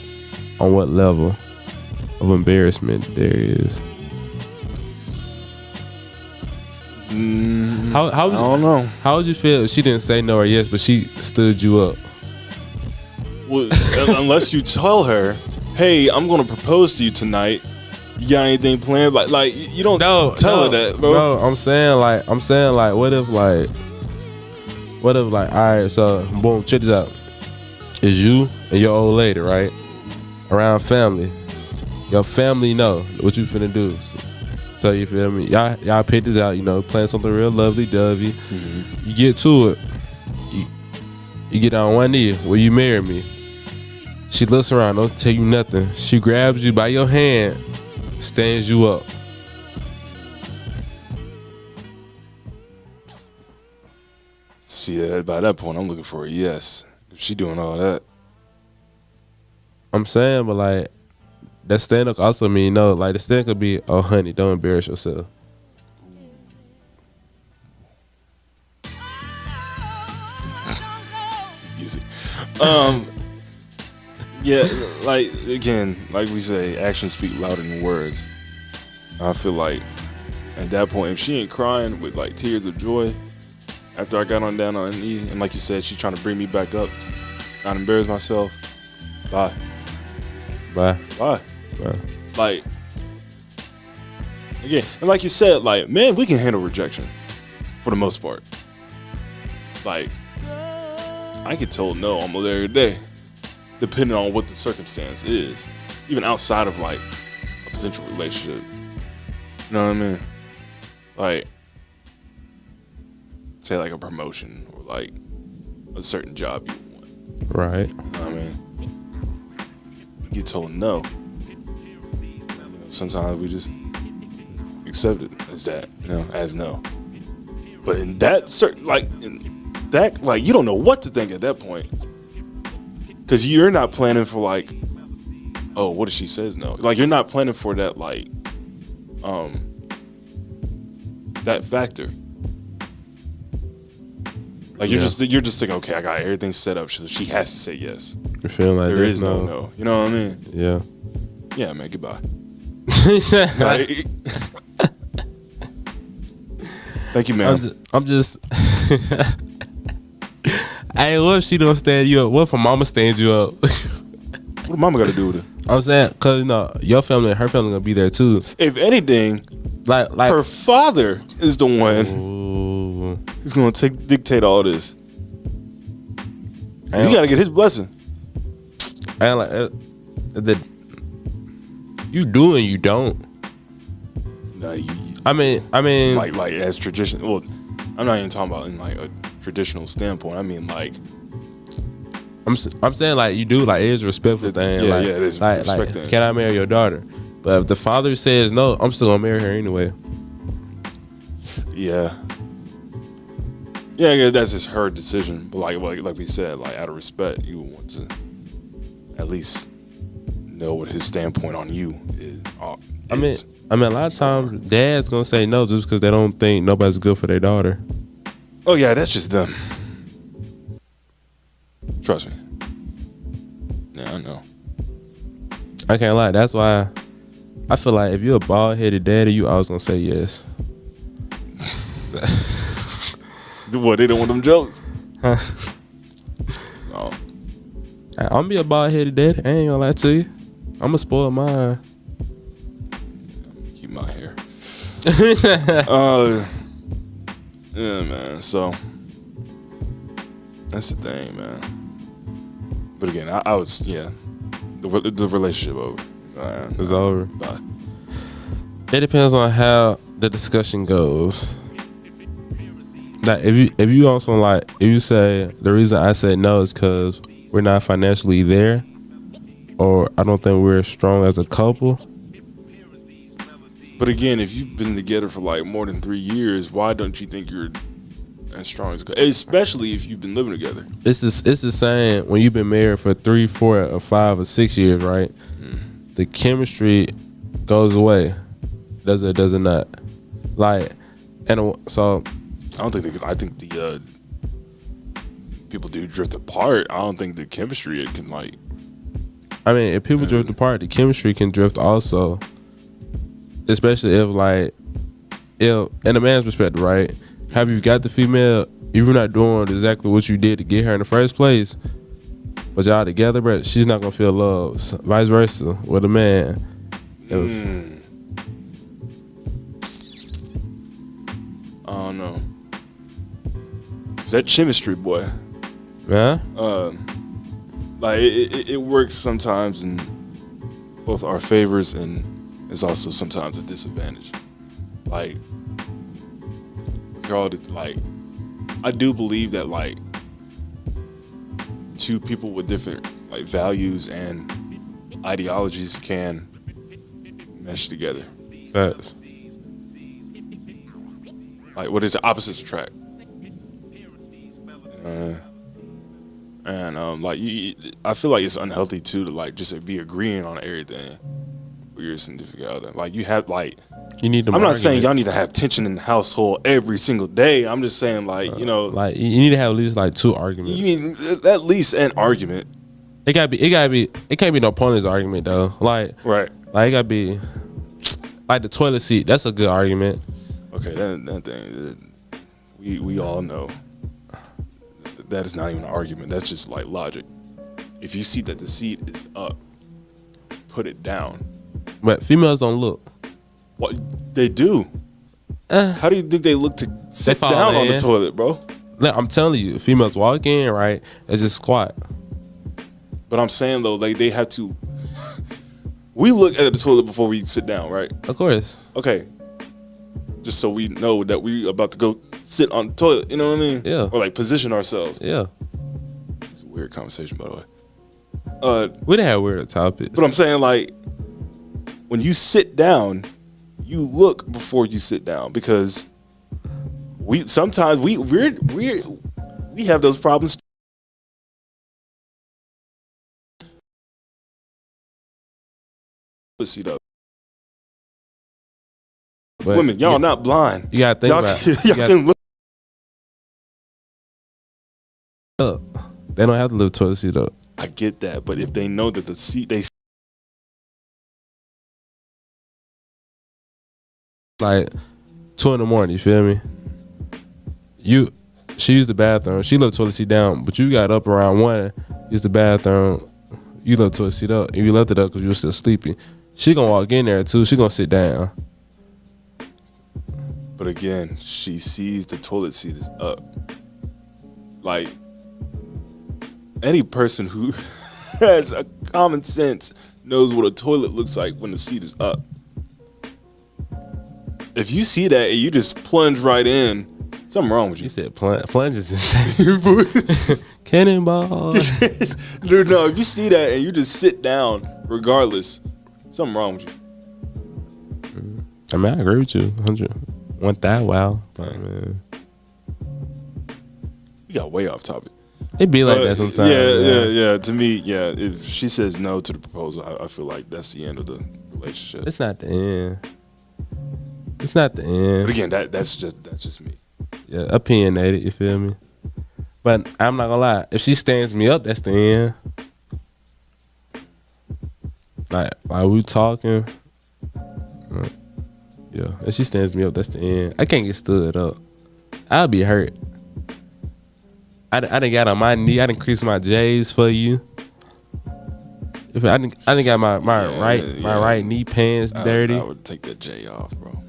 Speaker 2: on what level of embarrassment there is. I don't know. How would you feel if she didn't say no or yes, but she stood you up?
Speaker 3: Well, unless you tell her, "Hey, I'm gonna propose to you tonight. You got anything planned?" Like you don't tell her that, bro.
Speaker 2: No, I'm saying like, what if all right, so boom, check this out. It's you and your old lady, right? Around family. Your family know what you finna do. So you feel me? Y'all pick this out, plan something real lovely-dovey. Mm-hmm. You get to it. You get on one knee. Will you marry me? She looks around, don't tell you nothing. She grabs you by your hand, stands you up.
Speaker 3: See, by that point, I'm looking for a yes. If she doing all that.
Speaker 2: I'm saying, but like, that stand up also mean no. Like the stand could be, oh honey, don't embarrass yourself.
Speaker 3: Easy. Yeah, like again, like we say, actions speak louder than words. I feel like at that point, if she ain't crying with like tears of joy after I got down on a knee, and like you said, she's trying to bring me back up, to not embarrass myself. Bye. Like, again, and like you said, like, man, we can handle rejection for the most part. Like, I get told no almost every day, depending on what the circumstance is, even outside of like a potential relationship. You know what I mean? Like, say like a promotion or like a certain job you want.
Speaker 2: Right.
Speaker 3: You know what I mean? You get told no. Sometimes we just accept it as that, as no. But in that certain, you don't know what to think at that point, because you're not planning for like, oh, what if she says no? Like you're not planning for that, like, that factor. Like you're just thinking, okay, I got everything set up, so she has to say yes.
Speaker 2: You're feeling like
Speaker 3: there is no. You know what I mean?
Speaker 2: Yeah.
Speaker 3: Yeah, man. Goodbye. Thank you, man.
Speaker 2: I'm just hey, what if she don't stand you up? What if her mama stands you up?
Speaker 3: What mama got to do with it?
Speaker 2: I'm saying, cause your family and her family gonna be there too.
Speaker 3: If anything, like her father is the one who's gonna dictate all this. You gotta get his blessing.
Speaker 2: And like you do and you don't.
Speaker 3: Nah,
Speaker 2: I mean,
Speaker 3: like as tradition. Well, I'm not even talking about in like a traditional standpoint. I mean, like,
Speaker 2: I'm saying like you do, like, it is a respectful thing.
Speaker 3: Yeah,
Speaker 2: like,
Speaker 3: it is
Speaker 2: like,
Speaker 3: respect thing.
Speaker 2: Can I marry your daughter? But if the father says no, I'm still gonna marry her anyway.
Speaker 3: Yeah, that's just her decision. But like we said, like out of respect, you want to at least know what his standpoint on you is.
Speaker 2: I mean, a lot of times dads gonna say no just because they don't think nobody's good for their daughter.
Speaker 3: Oh yeah, that's just them. Trust me. Yeah, I know.
Speaker 2: I can't lie. That's why I feel like if you're a bald-headed daddy, you always gonna say yes.
Speaker 3: What, they don't want them jokes?
Speaker 2: Huh?
Speaker 3: No.
Speaker 2: I'm gonna be a bald-headed daddy. I ain't gonna lie to you. I'm gonna spoil mine.
Speaker 3: Keep my hair. Yeah, man. So that's the thing, man. But again, I was the relationship over.
Speaker 2: It's over.
Speaker 3: Bye.
Speaker 2: It depends on how the discussion goes. Like if you also like if you say the reason I said no is because we're not financially there, or I don't think we're strong as a couple.
Speaker 3: But again, if you've been together for like more than 3 years, why don't you think you're as strong as a couple? Especially if you've been living together.
Speaker 2: It's the same when you've been married for 3, 4, or 5 or 6 years, right? The chemistry goes away. Does it? Does it not? Like, and so
Speaker 3: I don't think I think the people do drift apart. I don't think the chemistry it can like.
Speaker 2: I mean, if people drift apart, the chemistry can drift also. Especially if in a man's perspective, right? Have you got the female? If you're not doing exactly what you did to get her in the first place, but y'all together, but she's not gonna feel love. So, vice versa with a man.
Speaker 3: I don't know. Is that chemistry, boy?
Speaker 2: Yeah.
Speaker 3: Like it works sometimes in both our favors and it's also sometimes a disadvantage. Like, I do believe that like two people with different like values and ideologies can mesh together.
Speaker 2: That's
Speaker 3: like what is it? Opposites attract. And like I feel like it's unhealthy too to like just be agreeing on everything with your significant other. Like you have like
Speaker 2: you need.
Speaker 3: I'm not saying y'all need to have tension in the household every single day. I'm just saying like
Speaker 2: like you need to have at least like 2 arguments.
Speaker 3: You need at least an argument.
Speaker 2: It can't be no pointless argument though. Like
Speaker 3: right.
Speaker 2: Like it gotta be like the toilet seat. That's a good argument.
Speaker 3: Okay, that thing we all know. That is not even an argument. That's just like logic. If you see that the seat is up, put it down.
Speaker 2: But females don't look.
Speaker 3: What they do? How do you think they look to sit down on the toilet, bro?
Speaker 2: Look, I'm telling you, females walk in, right? It's just squat.
Speaker 3: But I'm saying though, like they have to. We look at the toilet before we sit down, right?
Speaker 2: Of course.
Speaker 3: Okay. Just so we know that we about to go sit on the toilet, you know what I mean?
Speaker 2: Yeah.
Speaker 3: Or like position ourselves.
Speaker 2: Yeah.
Speaker 3: It's a weird conversation, by the way.
Speaker 2: We didn't have weird topics.
Speaker 3: But I'm saying like, when you sit down, you look before you sit down because we sometimes we have those problems. Seat up.
Speaker 2: But
Speaker 3: women, y'all not blind.
Speaker 2: You gotta think
Speaker 3: y'all
Speaker 2: about
Speaker 3: can, y'all can look
Speaker 2: up. They don't have to live toilet seat up.
Speaker 3: I get that, but if they know that the seat they
Speaker 2: like 2 a.m, you feel me? She used the bathroom. She left toilet seat down, but you got up around 1, used the bathroom. You left toilet seat up, and you left it up because you were still sleepy. She gonna walk in there too. She gonna sit down.
Speaker 3: But again, she sees the toilet seat is up. Like, any person who has a common sense knows what a toilet looks like when the seat is up. If you see that and you just plunge right in, something wrong with you.
Speaker 2: You said plunge is insane. Cannonball.
Speaker 3: No, if you see that and you just sit down regardless, something wrong with you.
Speaker 2: I mean, I agree with you. 1,000. Wow. But, man.
Speaker 3: We got way off topic.
Speaker 2: It be like that sometimes.
Speaker 3: Yeah. To me, yeah. If she says no to the proposal, I feel like that's the end of the relationship.
Speaker 2: It's not the end. It's not the end.
Speaker 3: But again, that's just me.
Speaker 2: Yeah, opinionated. You feel me? But I'm not gonna lie. If she stands me up, that's the end. Like we talking. Yeah, if she stands me up, that's the end. I can't get stood up. I'll be hurt. I done got on my knee. I done creased my J's for you. If I done got my right knee pants dirty.
Speaker 3: I would take that J off, bro.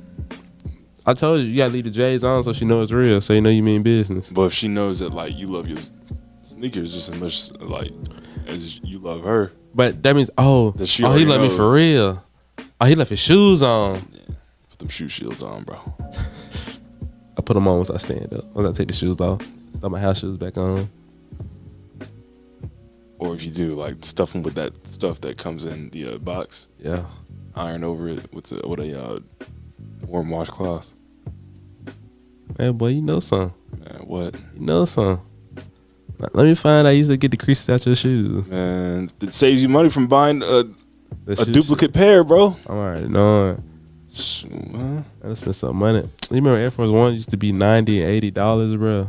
Speaker 2: I told you gotta leave the J's on so she knows it's real, so you know you mean business.
Speaker 3: But if she knows that like you love your sneakers just as much like as you love her,
Speaker 2: but that means he love me for real. Oh, he left his shoes on.
Speaker 3: Yeah. Put them shoe shields on, bro.
Speaker 2: I put them on once I stand up. Once I take the shoes off, throw my house shoes back on.
Speaker 3: Or if you do, like stuff them with that stuff that comes in the box.
Speaker 2: Yeah.
Speaker 3: Iron over it with a warm washcloth.
Speaker 2: Man, boy, you know something.
Speaker 3: Man, what?
Speaker 2: You know something. Let me find. I used to get the creases out your shoes.
Speaker 3: Man, it saves you money from buying a duplicate pair, bro.
Speaker 2: I'm already knowing. I just spent some money. You remember Air Force One used to be $90 and $80, bro?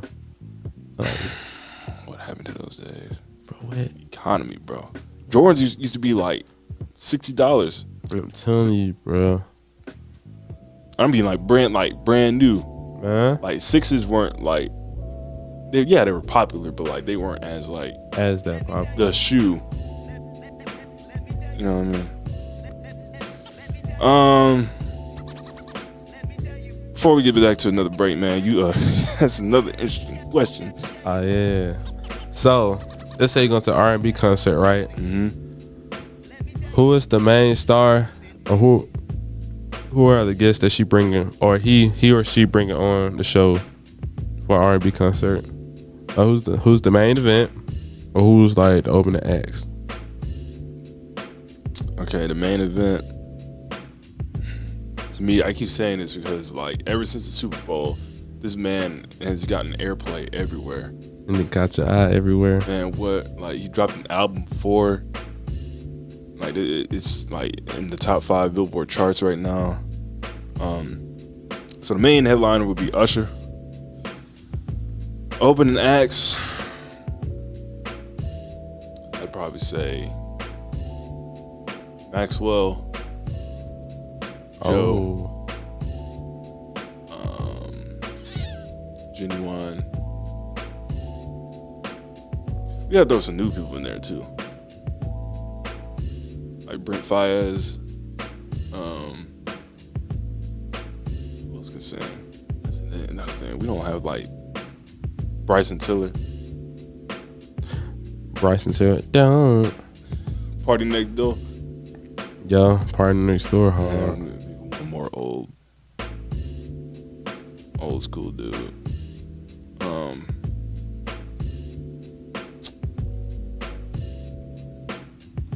Speaker 3: What happened to those days?
Speaker 2: Bro, what?
Speaker 3: Economy, bro. Jordans used to be like $60.
Speaker 2: I'm telling you, bro.
Speaker 3: I'm being like brand new.
Speaker 2: Man.
Speaker 3: Like sixes weren't like they were popular, but like they weren't as
Speaker 2: that popular.
Speaker 3: The shoe. You know what I mean? Before we get back to another break, man, you that's another interesting question.
Speaker 2: Oh yeah. So let's say you're going to an R&B concert, right?
Speaker 3: Mm-hmm.
Speaker 2: Who is the main star, or who are the guests that she bringing, or he or she bringing on the show for an R&B concert? Who's the main event, or who's like the opening acts?
Speaker 3: Okay, the main event. To me, I keep saying this because like ever since the Super Bowl, this man has gotten airplay everywhere.
Speaker 2: And it got your eye everywhere.
Speaker 3: Man, he dropped an album before. Like it's like in the top 5 Billboard charts right now. So the main headliner would be Usher. Opening acts, I'd probably say Maxwell, Joe, Genuine. We gotta throw some new people in there too. Like Brent Faiyaz. Who else can sing? That's another thing. We don't have like Bryson Tiller.
Speaker 2: Don't.
Speaker 3: Party Next Door.
Speaker 2: Yo, Party Next Door hard.
Speaker 3: One more old school dude.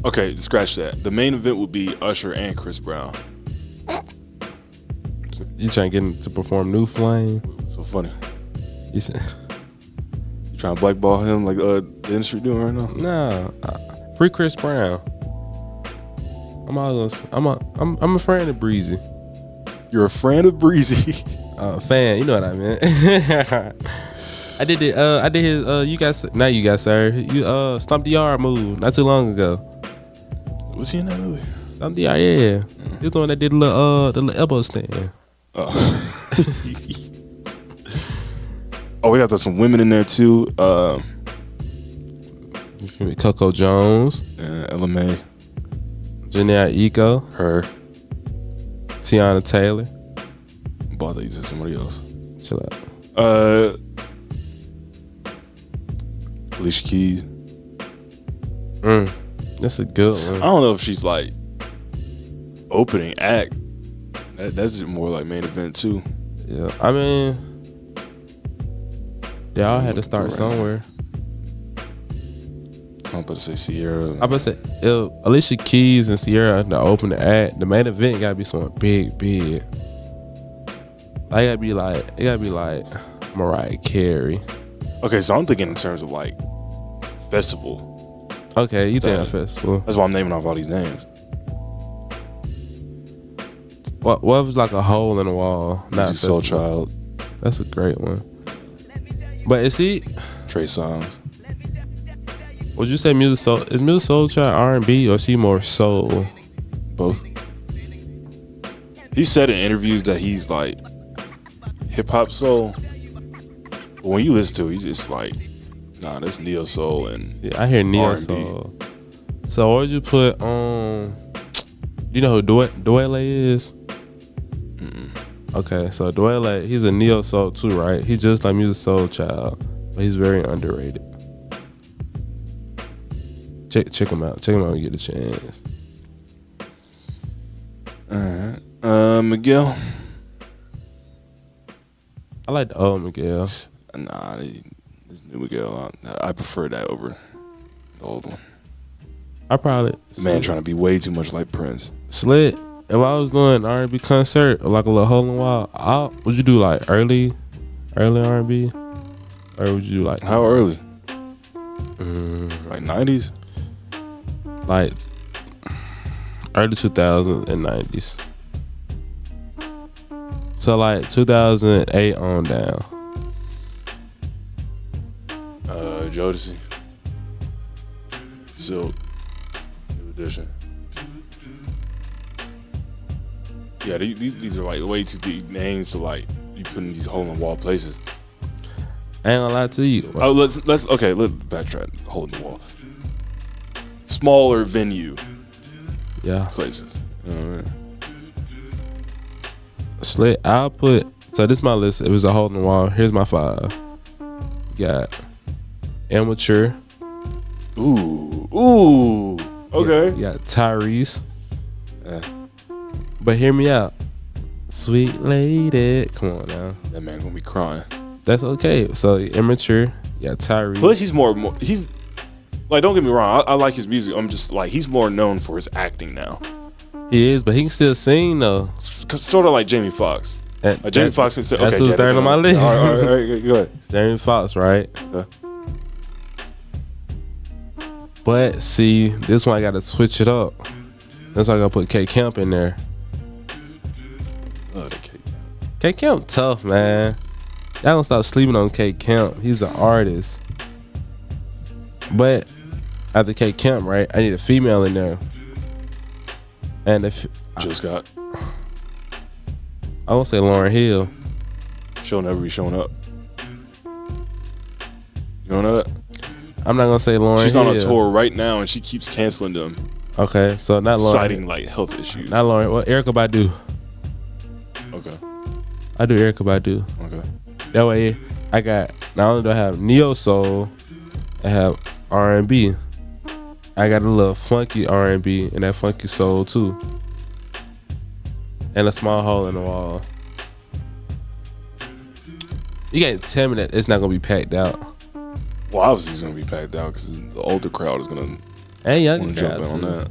Speaker 3: Okay, scratch that. The main event would be Usher and Chris Brown.
Speaker 2: You trying to get him to perform New Flame?
Speaker 3: What's so funny?
Speaker 2: You said
Speaker 3: you trying to blackball him like the industry doing right now?
Speaker 2: No, free Chris Brown. I'm a friend of Breezy.
Speaker 3: You're a friend of Breezy.
Speaker 2: Fan, you know what I meant. I did it. I did his. You guys, not you guys, sir. You Stomp the Yard move not too long ago.
Speaker 3: Was he in that movie?
Speaker 2: Stomp the Yard, yeah. He was the one that did the little elbow stand.
Speaker 3: Oh, we got some women in there too.
Speaker 2: Coco Jones,
Speaker 3: LMA,
Speaker 2: Janae Eco,
Speaker 3: her,
Speaker 2: Tiana Taylor.
Speaker 3: Bother you said somebody else.
Speaker 2: Chill out.
Speaker 3: Alicia Keys.
Speaker 2: That's a good one.
Speaker 3: I don't know if she's like opening act. That's more like main event too.
Speaker 2: Yeah, I mean, they all had to start somewhere.
Speaker 3: I'm about to say Sierra.
Speaker 2: I'm about to say Alicia Keys and Sierra the opening act. The main event gotta be something big. It gotta be like Mariah Carey.
Speaker 3: Okay, so I'm thinking in terms of like festival.
Speaker 2: Okay, you think a festival?
Speaker 3: That's why I'm naming off all these names.
Speaker 2: What if it was like a hole in the wall? Not
Speaker 3: Soul Child.
Speaker 2: That's a great one. But is he
Speaker 3: Trey Songz?
Speaker 2: Would you say Music Soul? Is Music Soul Child R&B or is he more soul?
Speaker 3: Both. He said in interviews that he's like hip hop soul, But when you listen to it, you just like, nah, that's neo soul and
Speaker 2: Yeah, I hear neo
Speaker 3: R&B.
Speaker 2: soul. So what would you put on? You know who Dwele is? Okay, so Dwele, he's a neo soul too, right? He's just like Music Soul Child, but he's very underrated. Check him out. Check him out when you get a chance.
Speaker 3: Miguel.
Speaker 2: I like the old Miguel.
Speaker 3: Nah, this new Miguel. I prefer that over the old one.
Speaker 2: I probably
Speaker 3: The man trying to be way too much like Prince.
Speaker 2: Slit. If I was doing an R&B concert or like a little hole in the wall, would you do like early R&B, or would you do like
Speaker 3: How early? Like 90s?
Speaker 2: like early 2000s and 90s? So like 2008 on down.
Speaker 3: Jodeci. Silk. New Edition. Yeah, these are like way too big names to like you put in these hole in the wall places.
Speaker 2: I ain't gonna lie to you.
Speaker 3: Oh, let's backtrack. Hole in the wall. Smaller venue
Speaker 2: Yeah.
Speaker 3: places. You know what I mean?
Speaker 2: Slit. I'll put. So this is my list. It was a hole in the wall. Here's my 5. You got Immature.
Speaker 3: Ooh. Okay.
Speaker 2: You got Tyrese.
Speaker 3: Yeah.
Speaker 2: But hear me out. Sweet lady. Come on now.
Speaker 3: That man gonna be crying.
Speaker 2: That's okay. So Immature. You got Tyrese.
Speaker 3: Plus, he's more. He's like, don't get me wrong. I like his music. I'm just like, he's more known for his acting now.
Speaker 2: He is, but he can still sing though.
Speaker 3: Sort of like Jamie Foxx. Jamie Foxx can say.
Speaker 2: That's
Speaker 3: Okay,
Speaker 2: who's third on my list.
Speaker 3: All right, go ahead.
Speaker 2: Jamie Foxx, right?
Speaker 3: Okay.
Speaker 2: But see, this one I gotta switch it up. That's why I gotta put K Camp in there.
Speaker 3: Love the K.
Speaker 2: K Camp tough, man. Y'all don't stop sleeping on K Camp. He's an artist. But after K Camp, right, I need a female in there. And if
Speaker 3: Jill Scott.
Speaker 2: I won't say Lauryn Hill.
Speaker 3: She'll never be showing up. You don't know that?
Speaker 2: I'm not gonna say Lauryn
Speaker 3: She's
Speaker 2: Hill.
Speaker 3: on a tour right now and she keeps canceling them.
Speaker 2: Okay, so not Lauryn.
Speaker 3: Citing like health issues.
Speaker 2: Not Lauryn. Well, Erykah Badu.
Speaker 3: Okay.
Speaker 2: I do Erykah Badu.
Speaker 3: Okay.
Speaker 2: That way, I got, not only do I have neo soul, I have R&B. I got a little funky R&B and that funky soul too, and a small hole in the wall. You can't tell me that it's not gonna be packed out.
Speaker 3: Well, obviously it's gonna be packed out because the older crowd is gonna
Speaker 2: young
Speaker 3: jump in on that.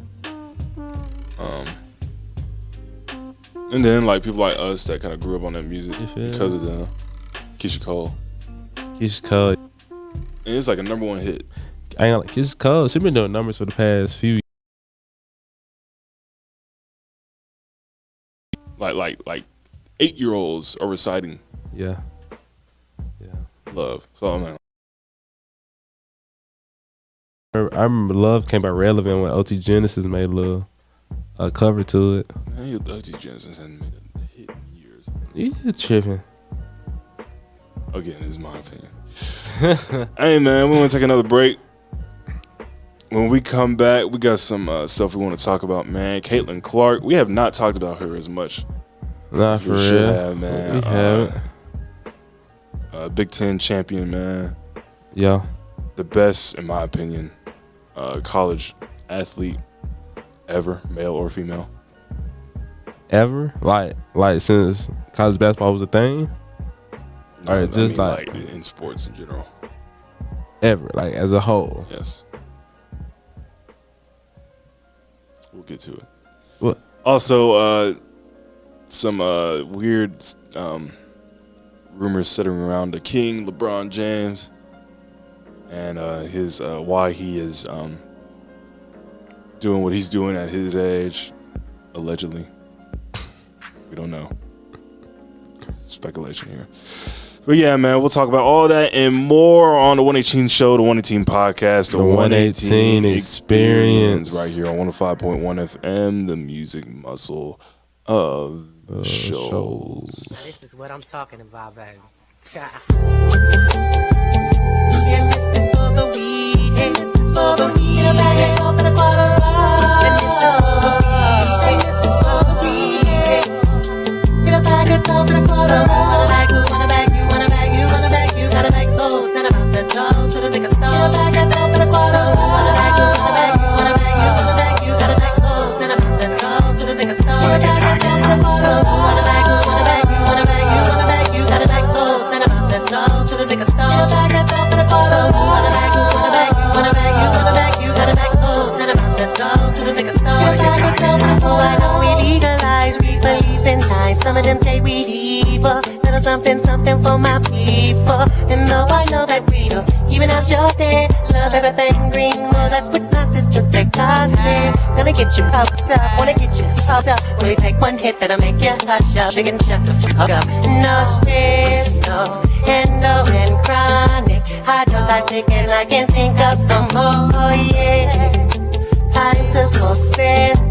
Speaker 3: And then like people like us that kind of grew up on that music because of the Keisha Cole.
Speaker 2: Keisha Cole.
Speaker 3: And it's like a #1 hit.
Speaker 2: I ain't like Keisha Cole. She been doing numbers for the past few.
Speaker 3: Like 8-year-olds are reciting.
Speaker 2: Yeah.
Speaker 3: Love. So man.
Speaker 2: I remember Love came out relevant when OT Genesis made a little cover to it.
Speaker 3: Man, OT Genesis hasn't made a hit in years.
Speaker 2: You tripping.
Speaker 3: Again, this is my opinion. Hey man, we want to take another break. When we come back, we got some stuff we want to talk about, man. Caitlin Clark, we have not talked about her as much.
Speaker 2: Not for real.
Speaker 3: Have, man.
Speaker 2: We haven't.
Speaker 3: Big Ten champion, man.
Speaker 2: Yeah.
Speaker 3: The best, in my opinion, college athlete ever, male or female.
Speaker 2: Ever? Like since college basketball was a thing? Or
Speaker 3: I
Speaker 2: just
Speaker 3: mean,
Speaker 2: like
Speaker 3: in sports in general.
Speaker 2: Ever, like as a whole.
Speaker 3: Yes. We'll get to it.
Speaker 2: What?
Speaker 3: Also, some weird rumors centering around the King, LeBron James, and his why he is doing what he's doing at his age, allegedly. We don't know. Speculation here. But yeah, man, we'll talk about all that and more on the 118 show, the 118 podcast, the 118 experience right here on 105.1 FM, the music muscle of the shows.
Speaker 5: This is what I'm talking about, baby. liquor store. You bag a dope for the quarter. So who wanna bag, you wanna bag, you wanna bag, you wanna bag, you gotta bag. So send them out the door to the liquor store. You bag a dope for the quarter. I know we legalize reefer leaves and time. Some of them say we evil. Little something, something for my people. And though I know that we don't even out your day, love everything green. Well, that's what my sister said. God said, gonna get you puffed up, wanna get you puffed up. Will you take one hit that'll make you hush up, chicken shut the fuck up. No stress, no endo and chronic. I don't like thinking I can think of some more, oh yeah. Time to smoke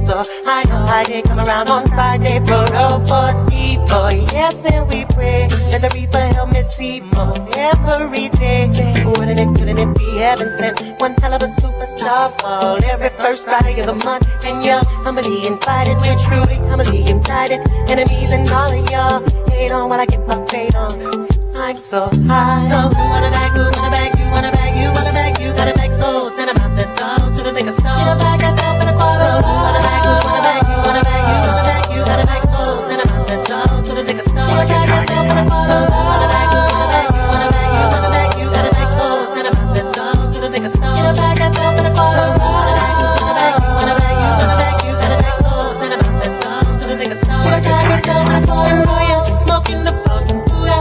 Speaker 5: so I know how they come around on Friday, bro, boy, yes, and we pray that the reaper help me see more every day. Wouldn't it be heaven sent? One hell of a superstar fall every first Friday of the month. And you're humbly invited, we're truly humbly invited. Enemies and all of y'all hate on while I get my fade on. I'm so high. So who wanna bag, who wanna bag, you wanna bag, you wanna bag, you gotta bag. So send them out the door to the liquor store. You a bag a dope in a quarter. So who wanna bag, who wanna bag, you wanna bag, you wanna bag, you gotta bag. So send them out the door to the liquor store. You a bag a dope in a quarter. So who wanna bag, who wanna bag, you wanna bag, you wanna bag, you gotta bag. So send them out the door to the liquor store. You a bag a dope in a quarter. So who wanna bag, who wanna bag, you wanna bag, you wanna bag, you gotta bag. So send them out the door to the liquor store. You a bag a dope in a quarter. And boy, I'm smoking the potent Buddha.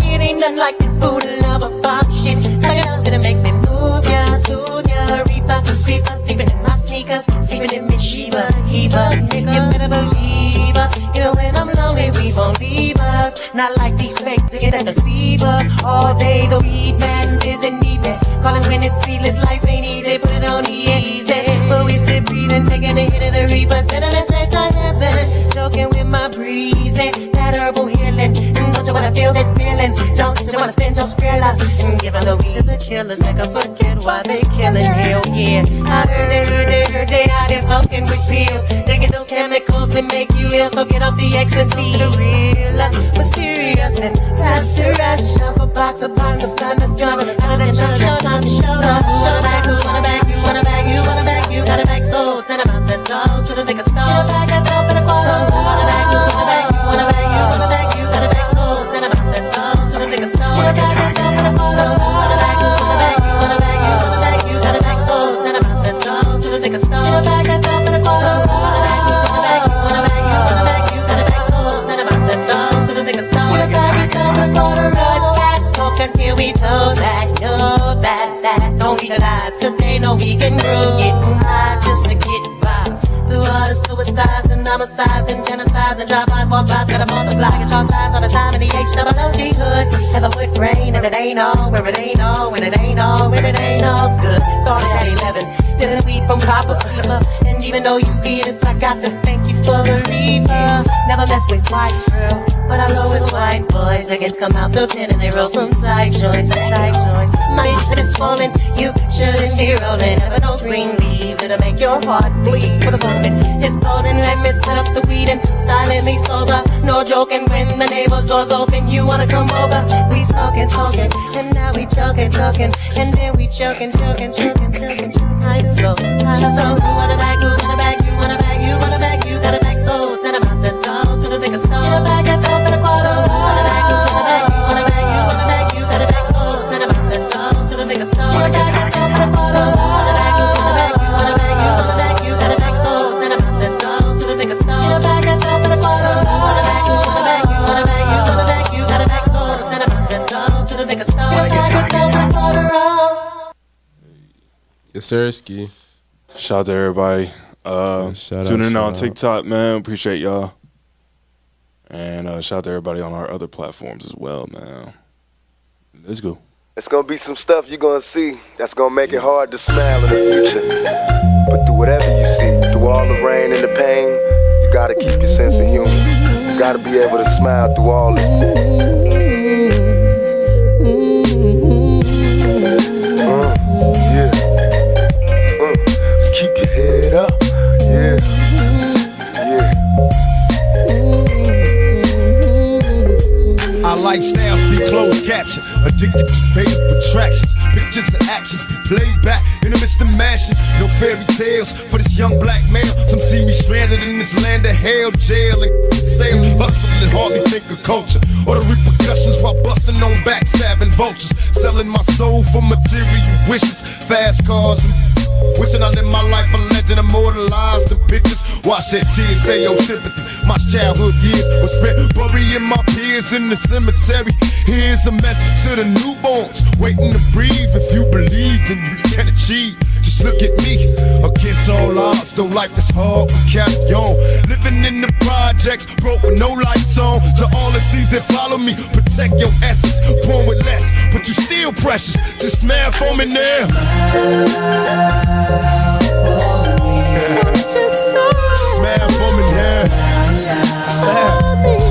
Speaker 5: It ain't nothing like the Buddha love a bomb shit. Like enough to make me move ya, soothe ya. Reaper, sleeping in my sneakers, sleeping in me Shiva, Heva. You better believe us. Even when I'm lonely, we won't leave us. Not like these fake niggas that deceive us. All day the weed man isn't even calling when it's seedless. Life ain't easy, put it on the easy. But we still breathing, taking a hit of the reaper. Cinnamon straight to heaven, joking with my breezing. That herbal healing, and don't you wanna feel that feeling? Don't you wanna spend your skrilla and give the weed to the killers, make them forget why they killing? Hell yeah, I heard they out here fucking with pills. They get those chemicals that make you ill, so get off the ecstasy. The real, mysterious and past the rush of a box of bonds, a stun, a gun, and a show, time to show. So who wanna bag, who wanna bag, you wanna bag, you wanna bag, you gotta bag. So send them out the door to the liquor store. You a bag a dope in a quarter. So who wanna bag, who wanna bag, you wanna bag, you wanna bag, you gotta bag. So send them out the door to the liquor store. You a bag a dope in a quarter. So who wanna bag, who wanna bag, you wanna bag, you wanna bag, you gotta bag. So send them out the door to the liquor store. You a bag a dope in a quarter. So who wanna bag, who wanna bag, you wanna bag, you wanna bag, you gotta bag. So send them out the door to the liquor store. You a bag a dope in a quarter. Run back, talk until we know that don't legalize, cause they know we can grow. Getting high just to get by. Through all the suicides and homicides and genocides and drive-bys, walk-bys, gotta multiply. Get your times on the time of the H-double-O-G hood. Ever put rain and it ain't all, where it ain't all, when it ain't all, when it ain't all good. Started at 11, stealing weed from Papa's Sleeper. And even though you hear this, I got to thank you for the reaper. Never mess with white girl, but I roll with white boys. They get come out the pen and they roll some side joints, side joints. My shit is falling, you shouldn't be rolling. Never no green leaves, it'll make your heart bleed for the moment. Just golden red mist, set up the weed and silently sober. No joking, when the neighbor's doors open, you wanna come over. We smoking, and now we choking, and then we choking. I'm so who wanna bag, who wanna bag, you wanna bag, you wanna bag, you gotta bag. So send them out the door to the liquor store. You a bag a dope in a quarter. So who wanna bag, who wanna bag, you wanna bag, you wanna bag, you gotta bag. So send them out the door to the liquor store. You a bag a dope in a quarter. So who wanna bag, who wanna bag, you wanna bag, you wanna bag, you gotta bag. So send them out the door to the liquor store. You a bag a dope in a quarter. So who wanna bag, who wanna bag, you wanna bag, you wanna bag, you gotta bag. So send them out the door to the liquor store. You a bag a dope in a quarter.
Speaker 2: Yes, sir, Ski.
Speaker 3: Shout out to everybody tuning in on TikTok, man. Appreciate y'all. And shout out to everybody on our other platforms as well, man. Let's go.
Speaker 12: It's gonna be some stuff you're gonna see that's gonna make it hard to smile in the future. But through whatever you see, through all the rain and the pain, you gotta keep your sense of humor. You gotta be able to smile through all this. Keep your head up, yeah.
Speaker 4: Our lifestyles be closed captioned. A
Speaker 13: Addicted to fatal attractions. Pictures and actions be played back in the midst of mansion. No fairy tales for this young black male. Some see me stranded in this land of hell, jail and sales. Hustling and hardly think of culture or the repercussions while busting on backstabbing vultures. Selling my soul for material wishes. Fast cars and wishing I lived my life a legend, immortalized the pictures. Watch that tears, say your sympathy. My childhood years were spent burying my peers in the cemetery. Here's a message to the newborns waiting to breathe. If you believe, then you can achieve. Just look at me, against all odds. Though life is hard, we carry on. Living in the projects, broke with no lights on. To all the seas that follow me, protect your essence. Born with less, but you still precious. Just smile for me now. Just smile for me now. Smile.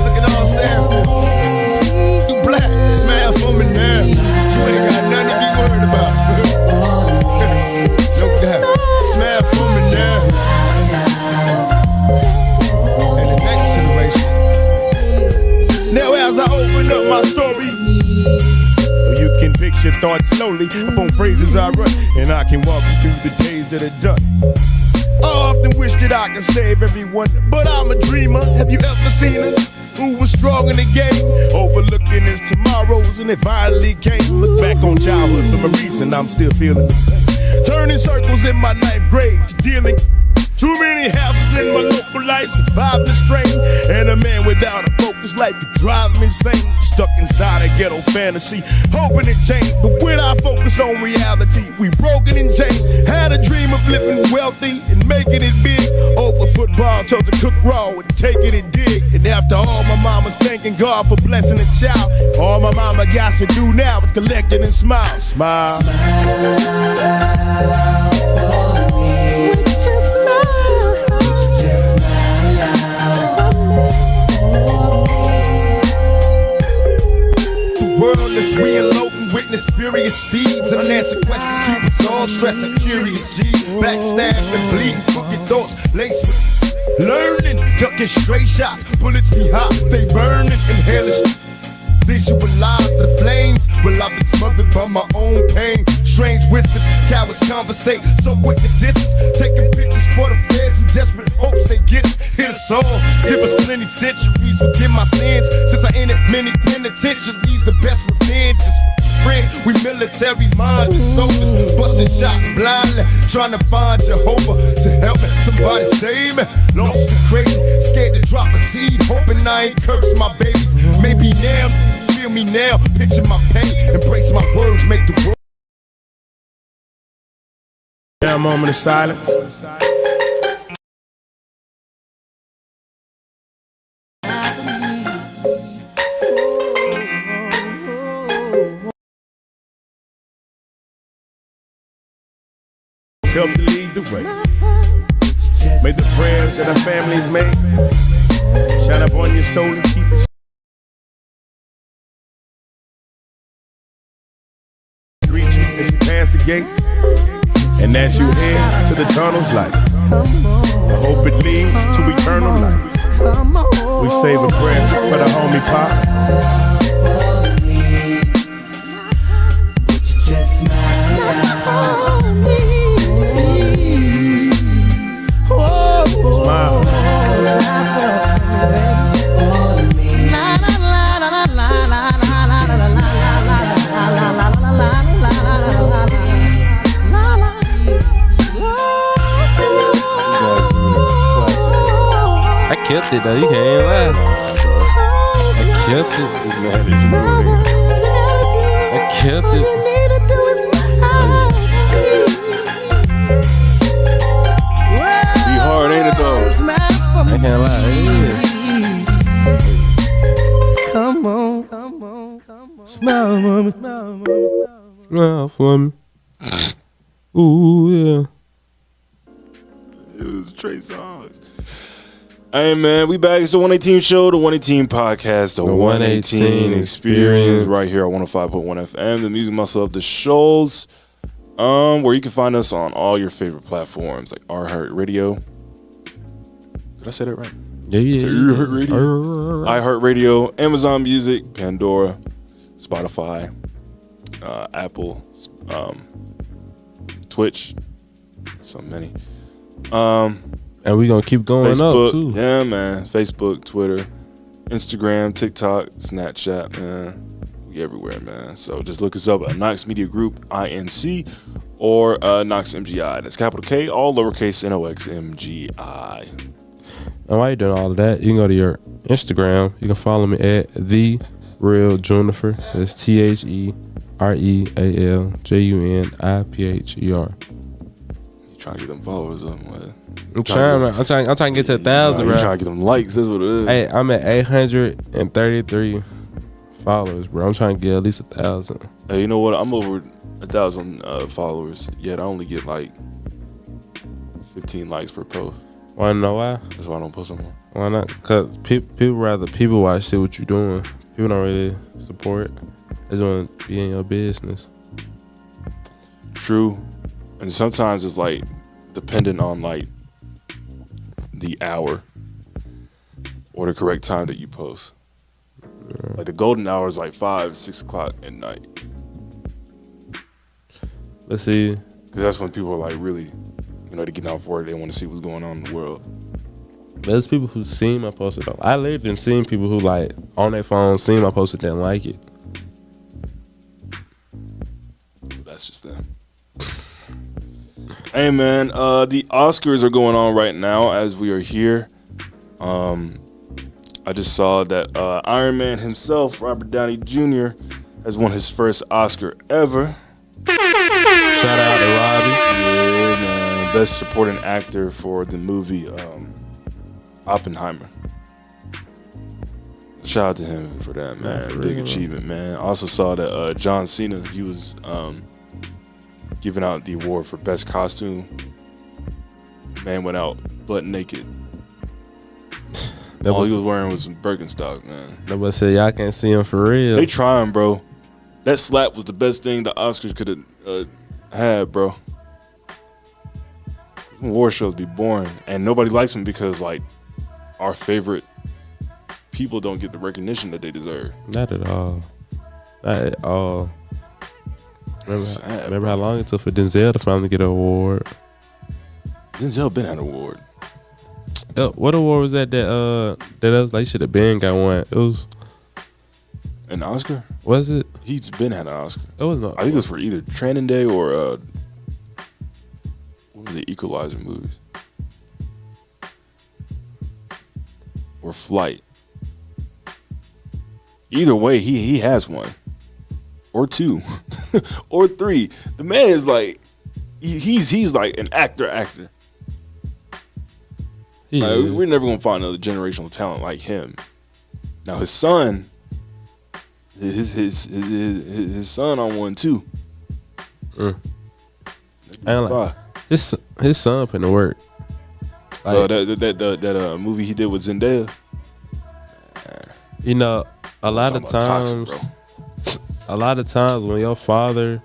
Speaker 13: Look at all sad. You black, smile for me now. You ain't got nothing to be worried about. No doubt. Smile for me now. And the next generation. Now as I open up my story, you can picture thoughts slowly upon phrases I run, and I can walk you through the days that are done. I often wish that I could save everyone, but I'm a dreamer. Have you ever seen her? Who was strong in the game, overlooking his tomorrows, and it finally came. Look back on childhood for a reason, I'm still feeling the pain. Turning circles in my ninth grade, dealing too many houses in my local life, surviving the strain. And a man without a focused life could drive me insane. Stuck inside a ghetto fantasy, hoping it changed. But when I focus on reality, we broken and chained. Had a dream of living wealthy and making it big. Over football, chose to cook raw and take it and dig. And after all, my mama's thanking God for blessing a child. All my mama got to do now is collect it and smile. Smile. Let's reload and witness furious speeds and unanswered questions keep us all stressing. Curious G, backstab and bleeding, crooked thoughts laced with learning, ducking straight shots. Bullets be hot, they burning in hellish. Visualize the flames. Well, I've been smothered by my own pain. Strange wisdom, cowards conversate so quick to distance. Taking pictures for the feds in desperate hopes they get us. Hit us all, give us plenty centuries. Forgive my sins, since I entered many penitentiaries. The best revenge is friends. We military-minded soldiers, busting shots blindly, trying to find Jehovah to help me. Somebody save me. Lost and crazy, scared to drop a seed, hoping I ain't curse my babies. Maybe now, feel me now, picture my pain, embrace my words, make the world. A moment of silence. Help to lead the way. May the prayers that our families make shine up on your soul and keep it reaching as you pass the gates. And as you head to the tunnel's light, I hope it leads to eternal life. We save a prayer for the homie Pop. Just smile. Smile.
Speaker 2: I killed it though, you can't lie. I killed it. I killed it.
Speaker 3: Be hard, ain't it though?
Speaker 2: I can't lie.
Speaker 5: Come on. Smile for me.
Speaker 2: Smile for me. Ooh, yeah.
Speaker 3: It was Trey Songz. Hey man, we back. It's the 118 show, the 118 podcast, the 118 experience right here at 105.1 FM. The music myself, the shows, where you can find us on all your favorite platforms like iHeartRadio. Did I say that right?
Speaker 2: Yeah.
Speaker 3: iHeartRadio, Amazon Music, Pandora, Spotify, Apple, Twitch, so many.
Speaker 2: And we gonna keep going
Speaker 3: Facebook,
Speaker 2: up too.
Speaker 3: Yeah, man. Facebook, Twitter, Instagram, TikTok, Snapchat, man. We everywhere, man. So just look us up at Knox Media Group, INC, or Knox MGI. That's capital K, all lowercase NOX MGI.
Speaker 2: And while you're doing all of that, you can go to your Instagram. You can follow me at The Real Juniper. That's TheRealJunipher.
Speaker 3: You trying to get them followers up, man.
Speaker 2: I'm trying to get to 1,000,
Speaker 3: You
Speaker 2: bro.
Speaker 3: trying to get them likes, that's what it is.
Speaker 2: Hey, I'm at 833 followers, bro. I'm trying to get at least 1,000.
Speaker 3: Hey, you know what? I'm over 1,000 followers, yet I only get like 15 likes per post.
Speaker 2: Wanna know why?
Speaker 3: That's why I don't post no more.
Speaker 2: Why not? Because people rather people watch, see what you're doing. People don't really support. They just want to be in your business.
Speaker 3: True. And sometimes it's like dependent on like the hour or the correct time that you post. Like the golden hour is like 5, 6 o'clock at night.
Speaker 2: Let's see.
Speaker 3: Because that's when people are like really, they're getting off work. They want to see what's going on in the world.
Speaker 2: There's people who seen my post. I literally done seen people who like on their phone seen my post and didn't like it.
Speaker 3: That's just them. Hey man, the Oscars are going on right now as we are here. I just saw that Iron Man himself, Robert Downey Jr., has won his first Oscar ever.
Speaker 2: Shout out to Robbie.
Speaker 3: Yeah, man. Best supporting actor for the movie Oppenheimer. Shout out to him for that, man.
Speaker 2: Yeah,
Speaker 3: Big achievement, man. I also saw that John Cena, he was giving out the award for best costume. Man went out butt naked. All he was wearing was some Birkenstock, man.
Speaker 2: Nobody said y'all can't see him for real.
Speaker 3: They trying, bro. That slap was the best thing the Oscars could have had, bro. Some award shows be boring, and nobody likes them because like our favorite people don't get the recognition that they deserve.
Speaker 2: Not at all. Not at all. Remember how long it took for Denzel to finally get an award?
Speaker 3: Denzel been had an award.
Speaker 2: What award was that was like should have been got one? It was
Speaker 3: an Oscar.
Speaker 2: Was it?
Speaker 3: He's been had an Oscar.
Speaker 2: It was not.
Speaker 3: I think it was for either Training Day or what were the Equalizer movies? Or Flight. Either way, he has one. Or 2. or 3. The man is like he's like an actor. Like, we're never gonna find another generational talent like him. Now his son, his son on one too.
Speaker 2: His son putting to work. Like,
Speaker 3: that movie he did with Zendaya.
Speaker 2: You know, a lot of times when your father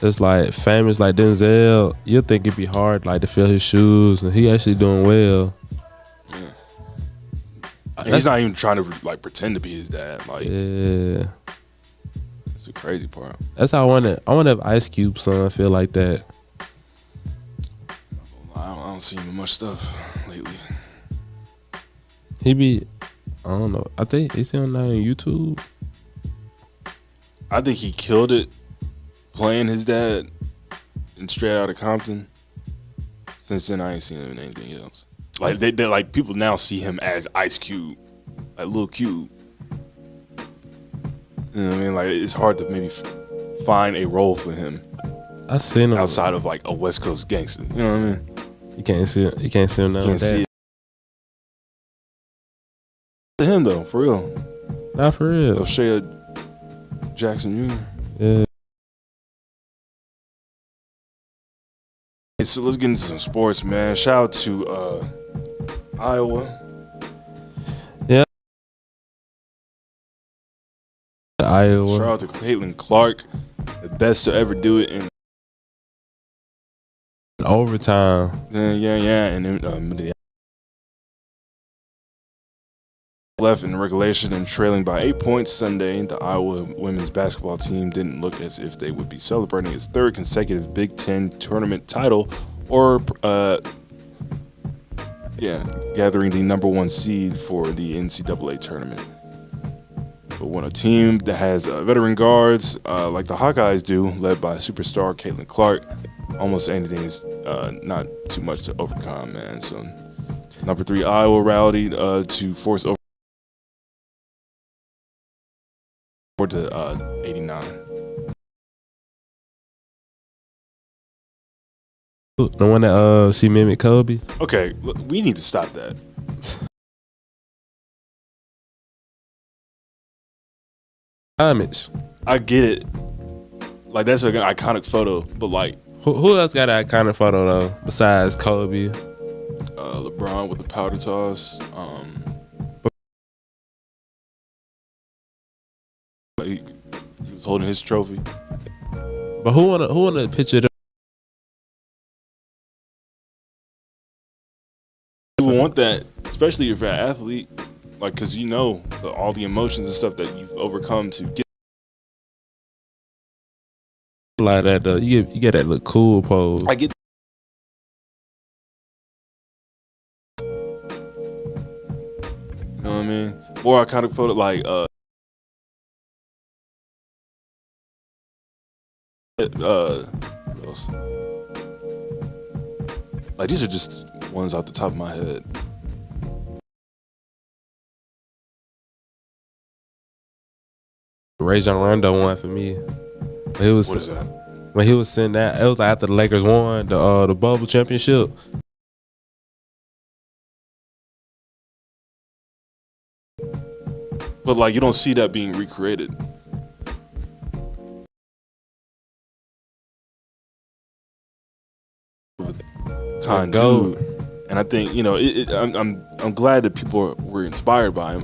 Speaker 2: is like famous like Denzel, you'll think it'd be hard like to fill his shoes, and he actually doing well.
Speaker 3: Yeah. He's not even trying to like pretend to be his dad. Like,
Speaker 2: yeah,
Speaker 3: that's the crazy part.
Speaker 2: That's how I wonder if Ice Cube's son feel like that.
Speaker 3: I don't see him in much stuff lately.
Speaker 2: He be, I don't know. I think he's on YouTube.
Speaker 3: I think he killed it playing his dad in Straight Outta Compton. Since then, I ain't seen him in anything else. Like they like people now see him as Ice Cube, like Lil Cube. You know what I mean? Like it's hard to maybe find a role for him.
Speaker 2: I seen him
Speaker 3: outside of like a West Coast gangster. You know what I mean?
Speaker 2: You can't see him. You can't see him now.
Speaker 3: Can't see it. To him though, for real.
Speaker 2: Not for real.
Speaker 3: O'Shea Jackson Jr.
Speaker 2: Yeah.
Speaker 3: So let's get into some sports, man. Shout out to Iowa.
Speaker 2: Yeah. Iowa.
Speaker 3: Shout out to Caitlin Clark, the best to ever do it in
Speaker 2: overtime.
Speaker 3: Yeah. And then left in regulation and trailing by 8 points Sunday, the Iowa women's basketball team didn't look as if they would be celebrating its third consecutive Big Ten tournament title or gathering the number one seed for the NCAA tournament. But when a team that has veteran guards like the Hawkeyes do, led by superstar Caitlin Clark, almost anything is not too much to overcome, man. So number 3 Iowa rallied to force over to 89.
Speaker 2: The one that she mimicked Kobe.
Speaker 3: Okay, look, we need to stop that.
Speaker 2: Image.
Speaker 3: I get it. Like, that's an iconic photo, but like,
Speaker 2: who else got an iconic photo though besides Kobe?
Speaker 3: LeBron with the powder toss. He was holding his trophy.
Speaker 2: But who wanna picture them?
Speaker 3: You want that, especially if you're an athlete, like, because you know all the emotions and stuff that you've overcome to get.
Speaker 2: Like that though, you get that look cool pose.
Speaker 3: I get. You know what I mean? More iconic photo, like what else? Like, these are just ones off the top of my head.
Speaker 2: Rajon Rondo one for me. It was,
Speaker 3: what is that?
Speaker 2: When he was sitting that, it was after the Lakers won the bubble championship.
Speaker 3: But like, you don't see that being recreated. Dude. And I think, you know, I'm glad that people were inspired by him.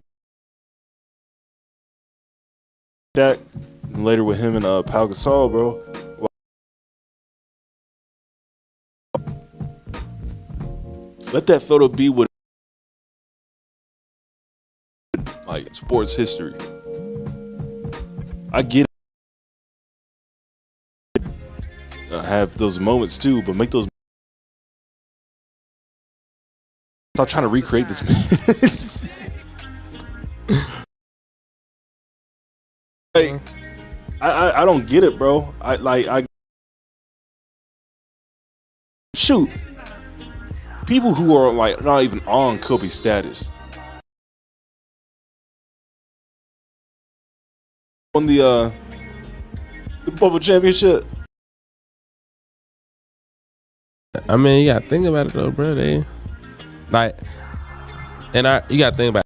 Speaker 3: That and later with him and Pau Gasol, bro. Let that photo be what, like, sports history. I get it. Have those moments too, but make those. Stop trying to recreate this. Like, I don't get it, bro. I shoot. People who are like not even on Kobe status on the bubble championship.
Speaker 2: I mean, you gotta think about it though, bro. You gotta think about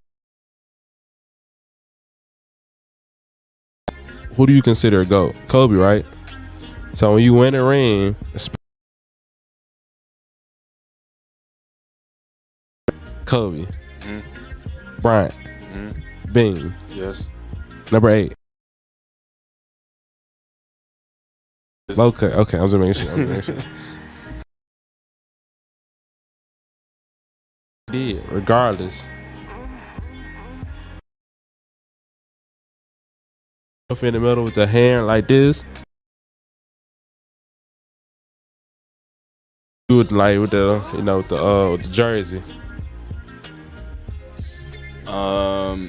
Speaker 2: it. Who do you consider a GOAT? Kobe, right? So when you win a ring, Kobe, Bryant, Bing,
Speaker 3: yes,
Speaker 2: number 8. Okay, I'm just making sure. Regardless. In the middle with the hair like this. With the, you know, with the jersey.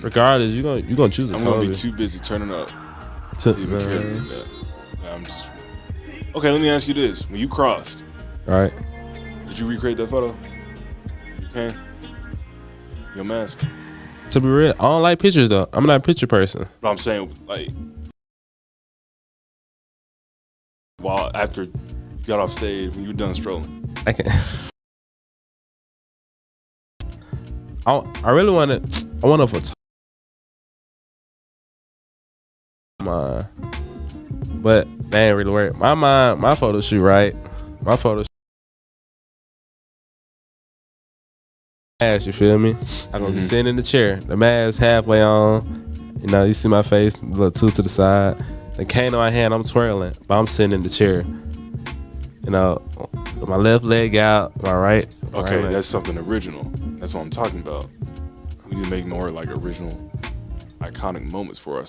Speaker 2: Regardless, you gonna choose a
Speaker 3: I'm
Speaker 2: Kobe.
Speaker 3: gonna be too busy turning up to even care to do that. I'm just okay. Let me ask you this: when you crossed,
Speaker 2: right?
Speaker 3: Did you recreate that photo? You can. Your mask.
Speaker 2: To be real, I don't like pictures though. I'm not a picture person.
Speaker 3: But I'm saying, like, while after you got off stage, when you were done strolling.
Speaker 2: I can't. I really want to. I want to photograph. But they ain't really work. My photo shoot, right? My photo shoot. You feel me? I'm gonna be sitting in the chair. The mask halfway on. You know, you see my face, a little two to the side. The cane in my hand, I'm twirling, but I'm sitting in the chair. You know, with my left leg out, my right.
Speaker 3: Okay,
Speaker 2: right
Speaker 3: that's something original. That's what I'm talking about. We need to make more like original, iconic moments for us.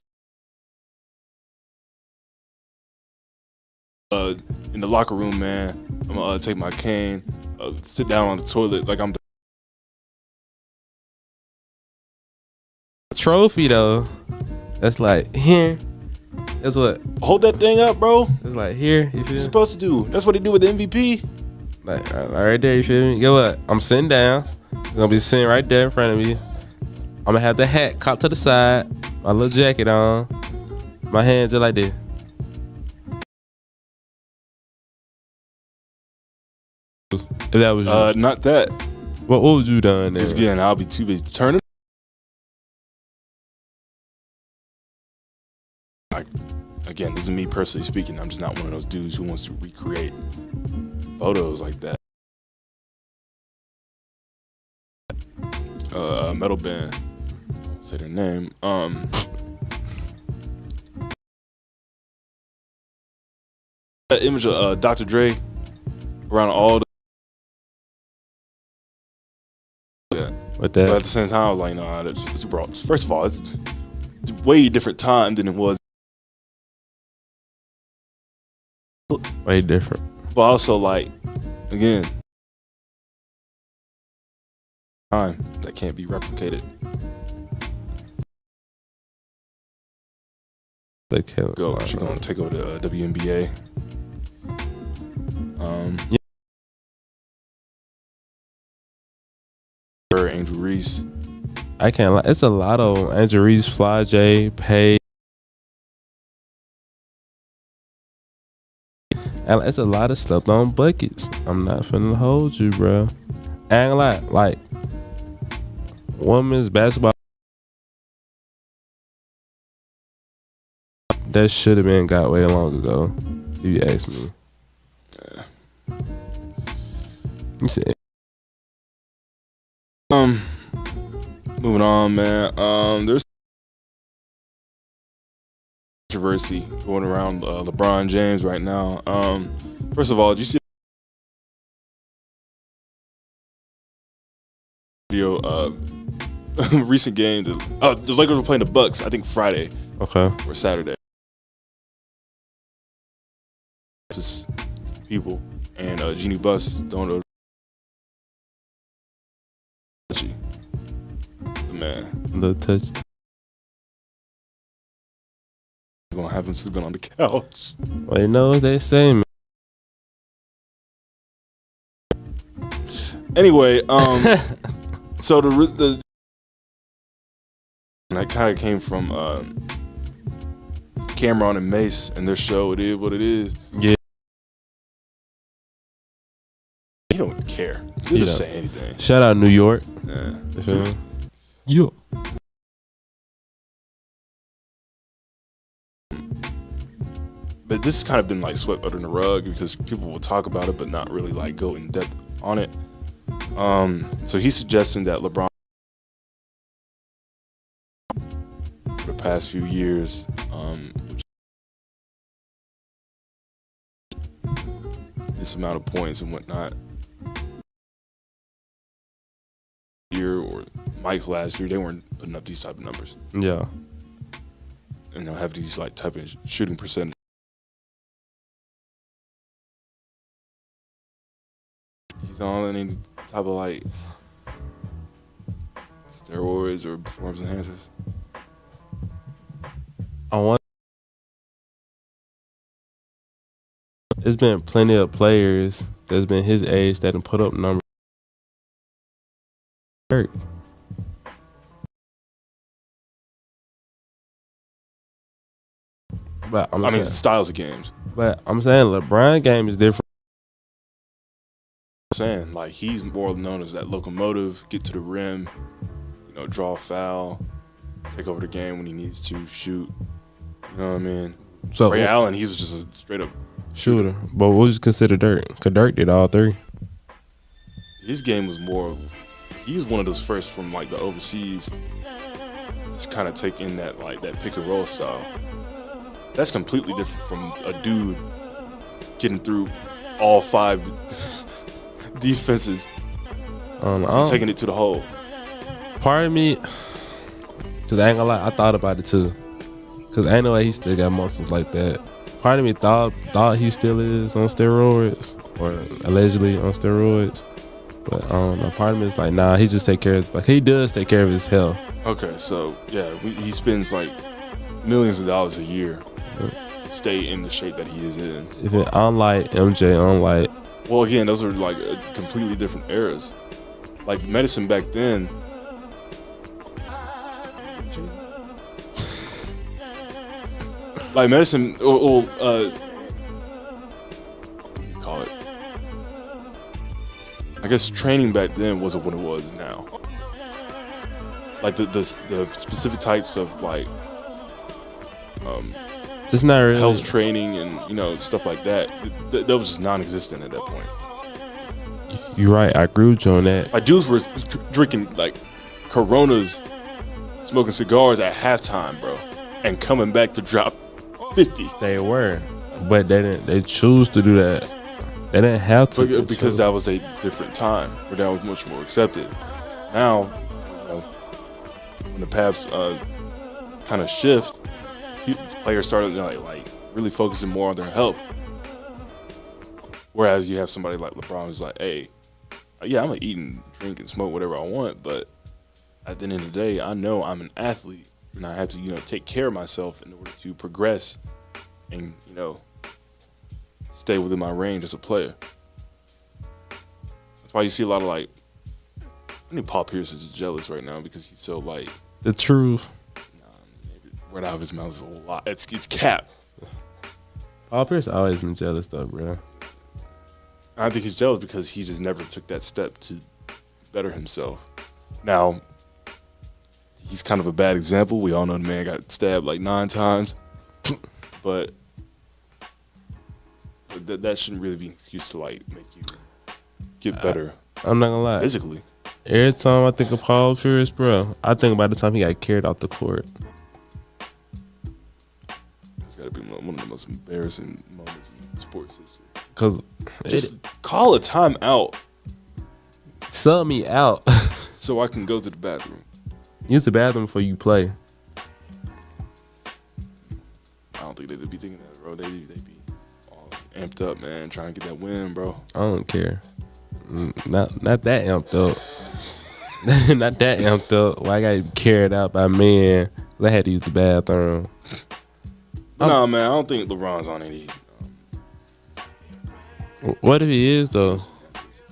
Speaker 3: In the locker room, man, I'm gonna take my cane, sit down on the toilet like I'm the
Speaker 2: trophy though. That's like here. That's what.
Speaker 3: Hold that thing up, bro.
Speaker 2: It's like here. You feel
Speaker 3: What you supposed to do? That's what they do with the MVP.
Speaker 2: Like right there. You feel me? Get what? I'm sitting down. I'm gonna be sitting right there in front of me. I'm gonna have the hat cocked to the side, my little jacket on, my hands just like this. If that was you.
Speaker 3: Not that.
Speaker 2: What was you done there?
Speaker 3: Because again, I'll be too busy turning. Again, this is me personally speaking. I'm just not one of those dudes who wants to recreate photos like that. Metal band. I'll say their name. That image of Dr. Dre around all the. Yeah.
Speaker 2: What that?
Speaker 3: But at the same time, I was like, nah, it's brought. First of all, it's a way different time than it was.
Speaker 2: Way different.
Speaker 3: But also, like, again, time that can't be replicated.
Speaker 2: They can't
Speaker 3: go. She's gonna take over the WNBA.
Speaker 2: Yeah.
Speaker 3: Her, Angel Reese.
Speaker 2: I can't lie. It's a lot of Angel Reese, Fly J, Pay. And it's a lot of slept on buckets. I'm not finna hold you, bro. I ain't gonna lie. Like, women's basketball, that should have been got way long ago, if you ask me.
Speaker 3: Yeah.
Speaker 2: You see.
Speaker 3: Moving on, man. There's controversy going around LeBron James right now. First of all, did you see the video? Recent game. The Lakers were playing the Bucks. I think Friday.
Speaker 2: Okay.
Speaker 3: Or Saturday. People and Jeannie Buss don't know. The man.
Speaker 2: The touch.
Speaker 3: Gonna have him sleeping on the couch.
Speaker 2: Well, you know what they say, man.
Speaker 3: Anyway, so the that kind of came from Cameron and Mace and their show. It is what it is.
Speaker 2: Yeah.
Speaker 3: You don't care. You just say anything.
Speaker 2: Shout out New York.
Speaker 3: Yeah.
Speaker 2: You feel me? Yeah.
Speaker 3: But this has kind of been like swept under the rug because people will talk about it but not really like go in depth on it. So he's suggesting that LeBron for the past few years, this amount of points and whatnot, year or Mike last year, they weren't putting up these type of numbers.
Speaker 2: Yeah.
Speaker 3: And they'll have these like type of shooting percentage. He's on any type of like steroids or performance enhancers.
Speaker 2: There's been plenty of players that's been his age that have put up numbers. Hurt. But I mean,
Speaker 3: it's styles of games.
Speaker 2: But I'm saying LeBron game is different.
Speaker 3: I'm saying like he's more known as that locomotive, get to the rim, draw a foul, take over the game when he needs to, shoot. You know what I mean?
Speaker 2: So
Speaker 3: Ray Allen, he was just a straight up
Speaker 2: shooter. But what would you consider Dirk? Because Dirk did all three.
Speaker 3: His game was more. He was one of those first from like the overseas, just kind of taking that like that pick and roll style. That's completely different from a dude getting through all 5 defenses, and taking it to the hole.
Speaker 2: part of me, cause I ain't gonna lie, I thought about it too. Cause ain't no way he still got muscles like that. Part of me thought he still is on steroids, or allegedly on steroids. But I don't know. Part of me is like, nah, he just he does take care of his health.
Speaker 3: Okay, so yeah, he spends like millions of dollars a year to stay in the shape that he is in.
Speaker 2: Unlike MJ,
Speaker 3: well, again, those are like completely different eras. Like medicine back then. Like medicine, what do you call it? I guess training back then wasn't what it was now. Like the specific types of like
Speaker 2: it's not really
Speaker 3: health training and stuff like that. That was just non-existent at that point.
Speaker 2: You're right. I agree with you on that.
Speaker 3: Like dudes were drinking like Coronas, smoking cigars at halftime, bro, and coming back to drop 50.
Speaker 2: They were, but they didn't. They choose to do that. They didn't have to
Speaker 3: because that was a different time where that was much more accepted. Now, when the paths kind of shift, players started like really focusing more on their health. Whereas you have somebody like LeBron who's like, hey, yeah, I'm gonna eat and drink and smoke whatever I want, but at the end of the day, I know I'm an athlete and I have to take care of myself in order to progress and stay within my range as a player. That's why you see a lot of I think Paul Pierce is just jealous right now because he's so
Speaker 2: the truth.
Speaker 3: Right out of his mouth is a whole lot. It's cap.
Speaker 2: Paul Pierce always been jealous though, bro.
Speaker 3: I think he's jealous because he just never took that step to better himself. Now, he's kind of a bad example. We all know the man got stabbed like 9 times, but that shouldn't really be an excuse to make you get better.
Speaker 2: I'm not gonna lie.
Speaker 3: Physically.
Speaker 2: Every time I think of Paul Pierce, bro, I think about the time he got carried off the court.
Speaker 3: It's got to be one of the most embarrassing moments in sports history.
Speaker 2: Cause
Speaker 3: just call a timeout.
Speaker 2: Sub me out.
Speaker 3: So I can go to the bathroom.
Speaker 2: Use the bathroom before you play.
Speaker 3: I don't think they'd be thinking that, bro. They'd be all amped up, man, trying to get that win, bro.
Speaker 2: I don't care. Not that amped up. Not that amped up. Well, I got carried out by men. I had to use the bathroom.
Speaker 3: No, man, I don't think LeBron's on any.
Speaker 2: What if he is though?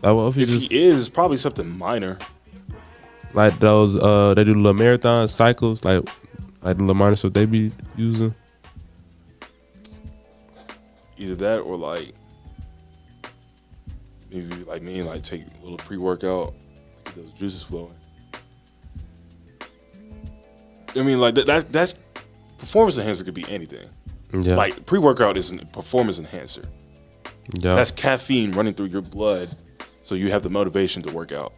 Speaker 2: Like, what
Speaker 3: if he is, it's probably something minor.
Speaker 2: Like those, they do little marathon cycles, like the little minor stuff they be using.
Speaker 3: Either that or maybe like me, take a little pre-workout, get those juices flowing. I mean, that's performance enhancer could be anything.
Speaker 2: Yeah.
Speaker 3: Like pre-workout is a performance enhancer.
Speaker 2: Yeah.
Speaker 3: That's caffeine running through your blood, so you have the motivation to work out.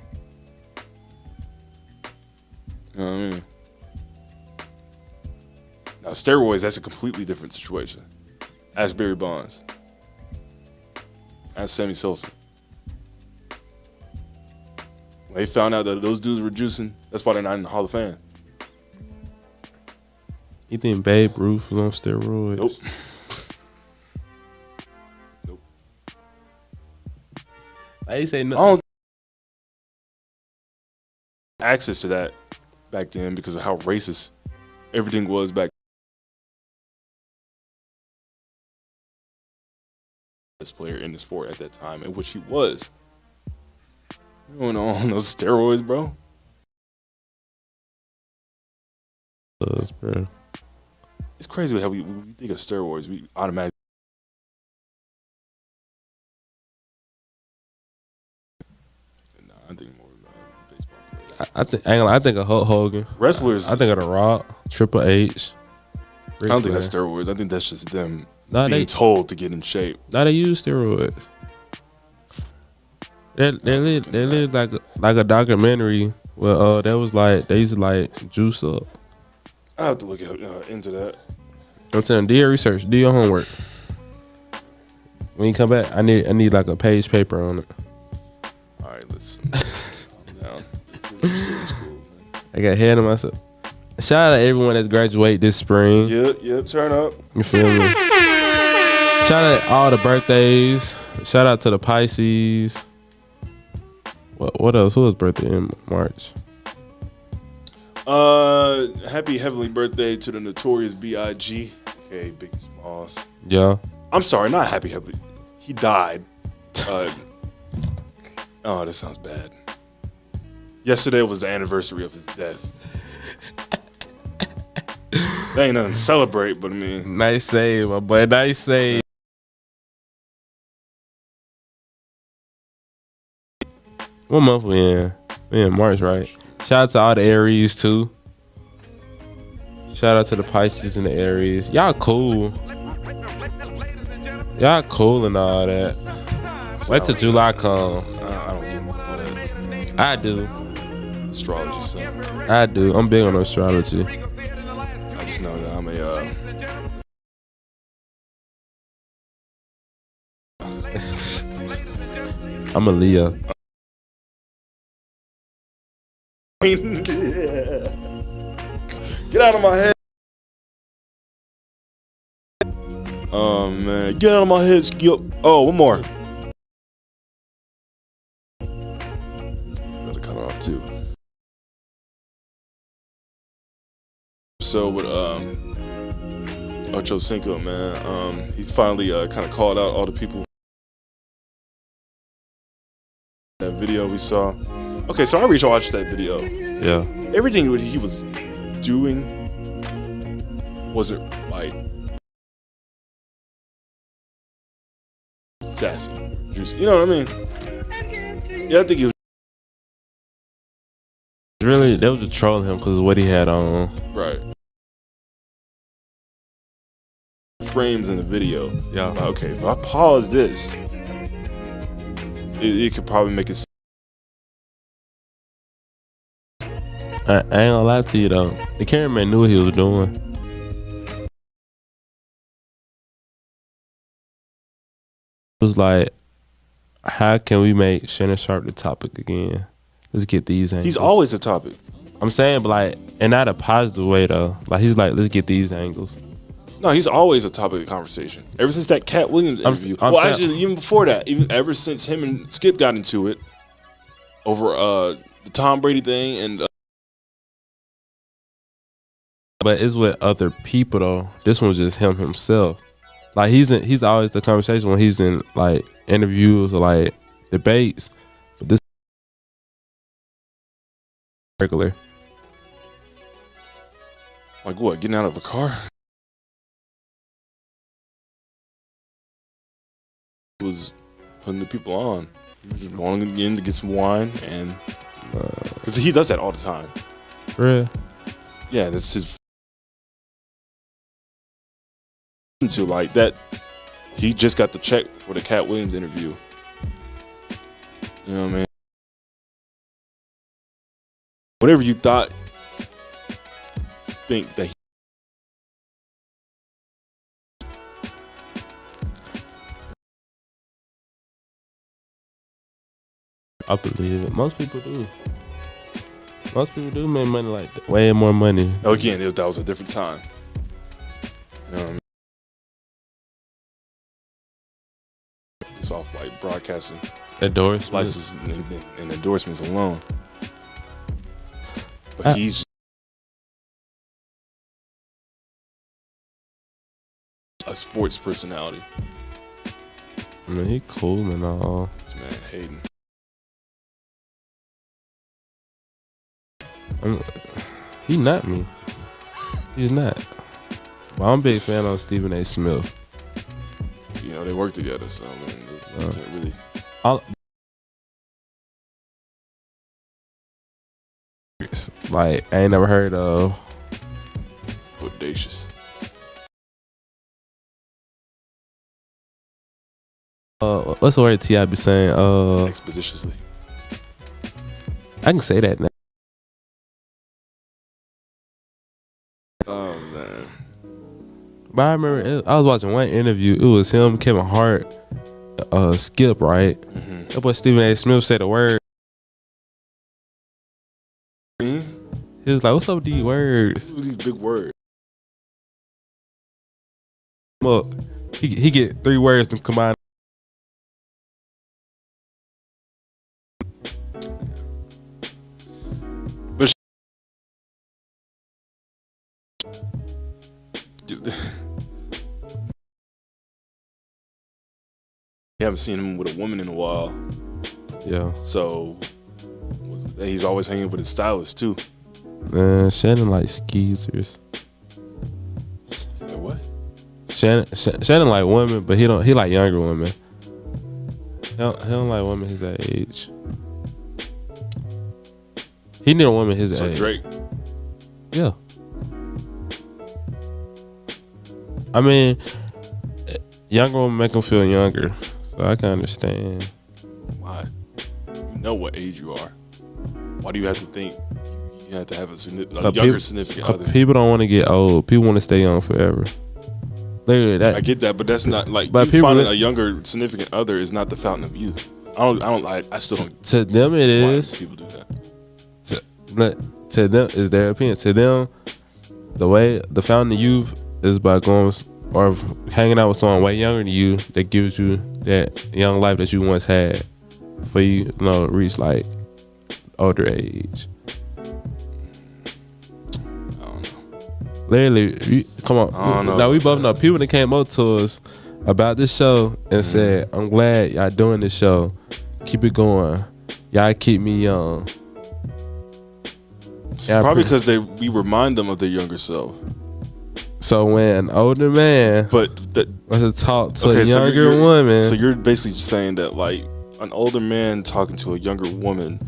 Speaker 3: You know what I mean? Now steroids, that's a completely different situation. Ask Barry Bonds. Ask Sammy Sosa. When they found out that those dudes were juicing, that's why they're not in the Hall of Fame.
Speaker 2: You think Babe Ruth was on steroids?
Speaker 3: Nope.
Speaker 2: I say no.
Speaker 3: I don't access to that back then because of how racist everything was back then. Best player in the sport at that time, in which he was. You don't know on those steroids, bro.
Speaker 2: Bro.
Speaker 3: It's crazy how when we think of steroids, we automatically. Nah, I think more baseball players.
Speaker 2: I think of Hulk Hogan.
Speaker 3: Wrestlers.
Speaker 2: I think of The Rock, Triple H.
Speaker 3: I don't think that's steroids. I think that's just them being told to get in shape.
Speaker 2: They use steroids. They live like a documentary where that was they used to juice up.
Speaker 3: I have to look into that.
Speaker 2: I'm telling you, do your research, do your homework. When you come back, I need a page paper on it.
Speaker 3: All right, let's calm down. It's cool, man.
Speaker 2: I got ahead of myself. Shout out to everyone that's graduated this spring.
Speaker 3: Yep, turn up.
Speaker 2: You feel me? Shout out to all the birthdays. Shout out to the Pisces. What else? Who was birthday in March?
Speaker 3: Happy heavenly birthday to the Notorious B.I.G. Okay, Biggie Smalls.
Speaker 2: Yeah.
Speaker 3: I'm sorry, not happy heavenly. He died. Oh, that sounds bad. Yesterday was the anniversary of his death. That ain't nothing to celebrate, but I mean.
Speaker 2: Nice save, my boy. Nice save. What month we in? We in March, right? Shout out to all the Aries, too. Shout out to the Pisces and the Aries. Y'all cool. Y'all cool and all that. Wait till July come.
Speaker 3: I don't get into all that.
Speaker 2: I do.
Speaker 3: Astrology, son.
Speaker 2: I do. I'm big on astrology.
Speaker 3: I just know that I'm
Speaker 2: I'm a Leo.
Speaker 3: Get out of my head. Oh, man. Get out of my head, Skip. Oh, one more. Gotta cut off, too. So, with Ocho Cinco, man, he's finally kind of called out all the people. That video we saw. Okay, so I rewatched that video.
Speaker 2: Yeah.
Speaker 3: Everything he was doing wasn't like sassy, juicy. You know what I mean? Yeah, I think he was
Speaker 2: Really, they were just trolling him because of what he had on.
Speaker 3: right. Frames in the video.
Speaker 2: Yeah.
Speaker 3: Okay, if I pause this, it could probably make it.
Speaker 2: I ain't gonna lie to you though. The cameraman knew what he was doing. It was like, how can we make Shannon Sharp the topic again? Let's get these angles.
Speaker 3: He's always a topic.
Speaker 2: I'm saying, but like, and not a positive way though. Like he's like, let's get these angles.
Speaker 3: No, he's always a topic of conversation. Ever since that Cat Williams interview. Actually, even before that, even ever since him and Skip got into it over the Tom Brady thing and.
Speaker 2: But it's with other people though. This one was just him himself. Like he's always the conversation when he's in like interviews or like debates. But this regular.
Speaker 3: Like what? Getting out of a car? He was putting the people on. He was just going in to get some wine and because he does that all the time.
Speaker 2: For real?
Speaker 3: Yeah, that's his. To like that, he just got the check for the Cat Williams interview. You know what I mean? Whatever you think that.
Speaker 2: I believe it. Most people do. Most people do make money like that. Way more money.
Speaker 3: Again, that was a different time. You know what I mean? It's off like broadcasting
Speaker 2: endorsements,
Speaker 3: license and endorsements alone. But he's a sports personality.
Speaker 2: I mean, he cool and all.
Speaker 3: This man Hayden.
Speaker 2: He not me. He's not. But I'm a big fan of Stephen A. Smith.
Speaker 3: You know, they work together, so I mean, they can't really.
Speaker 2: Like, I ain't never heard of.
Speaker 3: Audacious.
Speaker 2: What's the word T.I. be saying?
Speaker 3: Expeditiously.
Speaker 2: I can say that now.
Speaker 3: Oh man.
Speaker 2: But I remember I was watching one interview. It was him, Kevin Hart, Skip, right?
Speaker 3: Mm-hmm.
Speaker 2: That boy Stephen A. Smith said the word.
Speaker 3: Me?
Speaker 2: He was like, "What's up with these words?
Speaker 3: These big words."
Speaker 2: Look, he get 3 words and combine.
Speaker 3: But you haven't seen him with a woman in a while.
Speaker 2: Yeah.
Speaker 3: So he's always hanging with his stylist too.
Speaker 2: Shannon like skeezers.
Speaker 3: Like what?
Speaker 2: Shannon like women, but he like younger women. He don't like women his age. He need a woman his age.
Speaker 3: So Drake.
Speaker 2: Yeah. I mean, younger women make him feel younger, so I can understand.
Speaker 3: Why? You know what age you are. Why do you have to think you have to have a younger significant other?
Speaker 2: People don't want to get old. People want to stay young forever. Literally, that.
Speaker 3: I get that, but that's not like
Speaker 2: but
Speaker 3: you finding a younger significant other is not the fountain of youth. I still don't.
Speaker 2: To them, it is.
Speaker 3: People do that.
Speaker 2: To them, is their opinion. To them, the way the fountain of youth is by going or hanging out with someone way younger than you that gives you that young life that you once had for you reach like older age.
Speaker 3: I don't know.
Speaker 2: Literally, come on.
Speaker 3: I don't know.
Speaker 2: Now we both know people that came up to us about this show and said, "I'm glad y'all doing this show. Keep it going. Y'all keep me young."
Speaker 3: Probably because we remind them of their younger self.
Speaker 2: So when an older man was to talk to a younger woman.
Speaker 3: So you're basically saying that like an older man talking to a younger woman.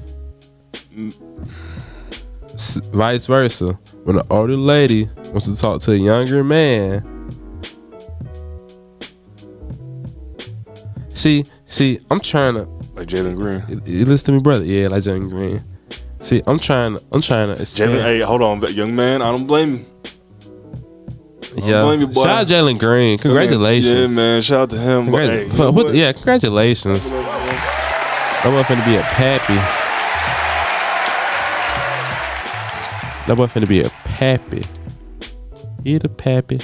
Speaker 2: Vice versa. When an older lady wants to talk to a younger man. See, I'm trying to
Speaker 3: like Jalen Green.
Speaker 2: You listen to me, brother. Yeah, like Jalen Green. See, I'm trying to
Speaker 3: Jalen, hey, hold on, young man. I don't blame you.
Speaker 2: Yeah,
Speaker 3: blame you, boy.
Speaker 2: Shout out Jalen Green. Congratulations.
Speaker 3: Yeah, man. Shout out to him.
Speaker 2: Yeah, congratulations. That boy finna be a pappy. That boy finna be a pappy. He the pappy.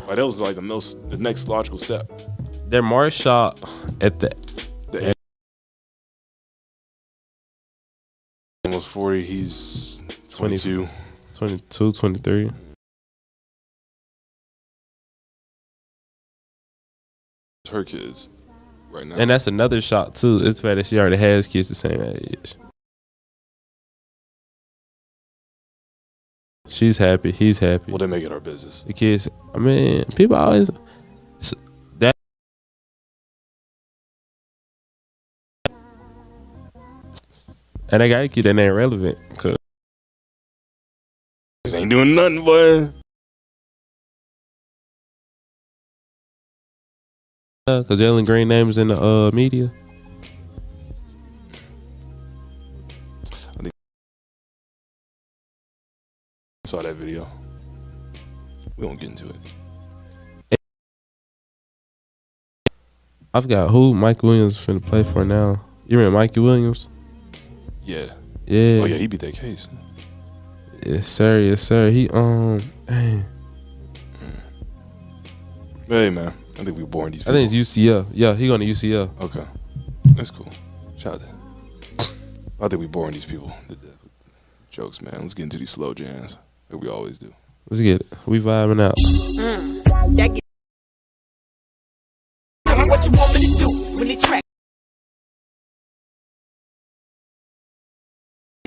Speaker 3: Like, that was like the next logical step.
Speaker 2: Their Mars shot at the
Speaker 3: end. Almost 40. He's 22.
Speaker 2: 22, 23.
Speaker 3: It's her kids right now.
Speaker 2: And that's another shot too. It's the fact that she already has kids the same age. She's happy. He's happy.
Speaker 3: Well, they make it our business.
Speaker 2: The kids. I mean, people always that. And they gotta keep that name relevant, cause
Speaker 3: ain't doing nothing, boy.
Speaker 2: Cause Jalen Green name is in the media.
Speaker 3: I think I saw that video. We won't get into it.
Speaker 2: I forgot who Mike Williams finna play for now. You remember Mikey Williams?
Speaker 3: Yeah.
Speaker 2: Yeah.
Speaker 3: Oh yeah, he beat that case.
Speaker 2: Yes sir, yes sir. He dang.
Speaker 3: Hey man, I think we're boring these people.
Speaker 2: I think it's UCL. Yeah, he going to UCL.
Speaker 3: Okay. That's cool. Shout out to I think we're boring these people to death with jokes, man. Let's get into these slow jams like we always do.
Speaker 2: Let's get it. We vibing out.
Speaker 14: What you want me to do when they track?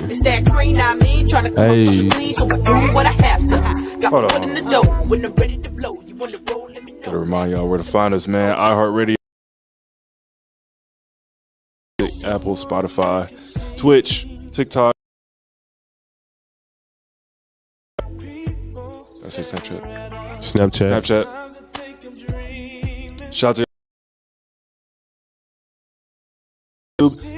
Speaker 14: It's that green, I mean, trying to come up with clean, so I do what I have to. Got my foot in the door when I'm ready to blow. You want to roll? Let me know.
Speaker 3: Gotta remind y'all where to find us, man. iHeartRadio, Apple, Spotify, Twitch, TikTok. Did I say Snapchat? Shout out to YouTube.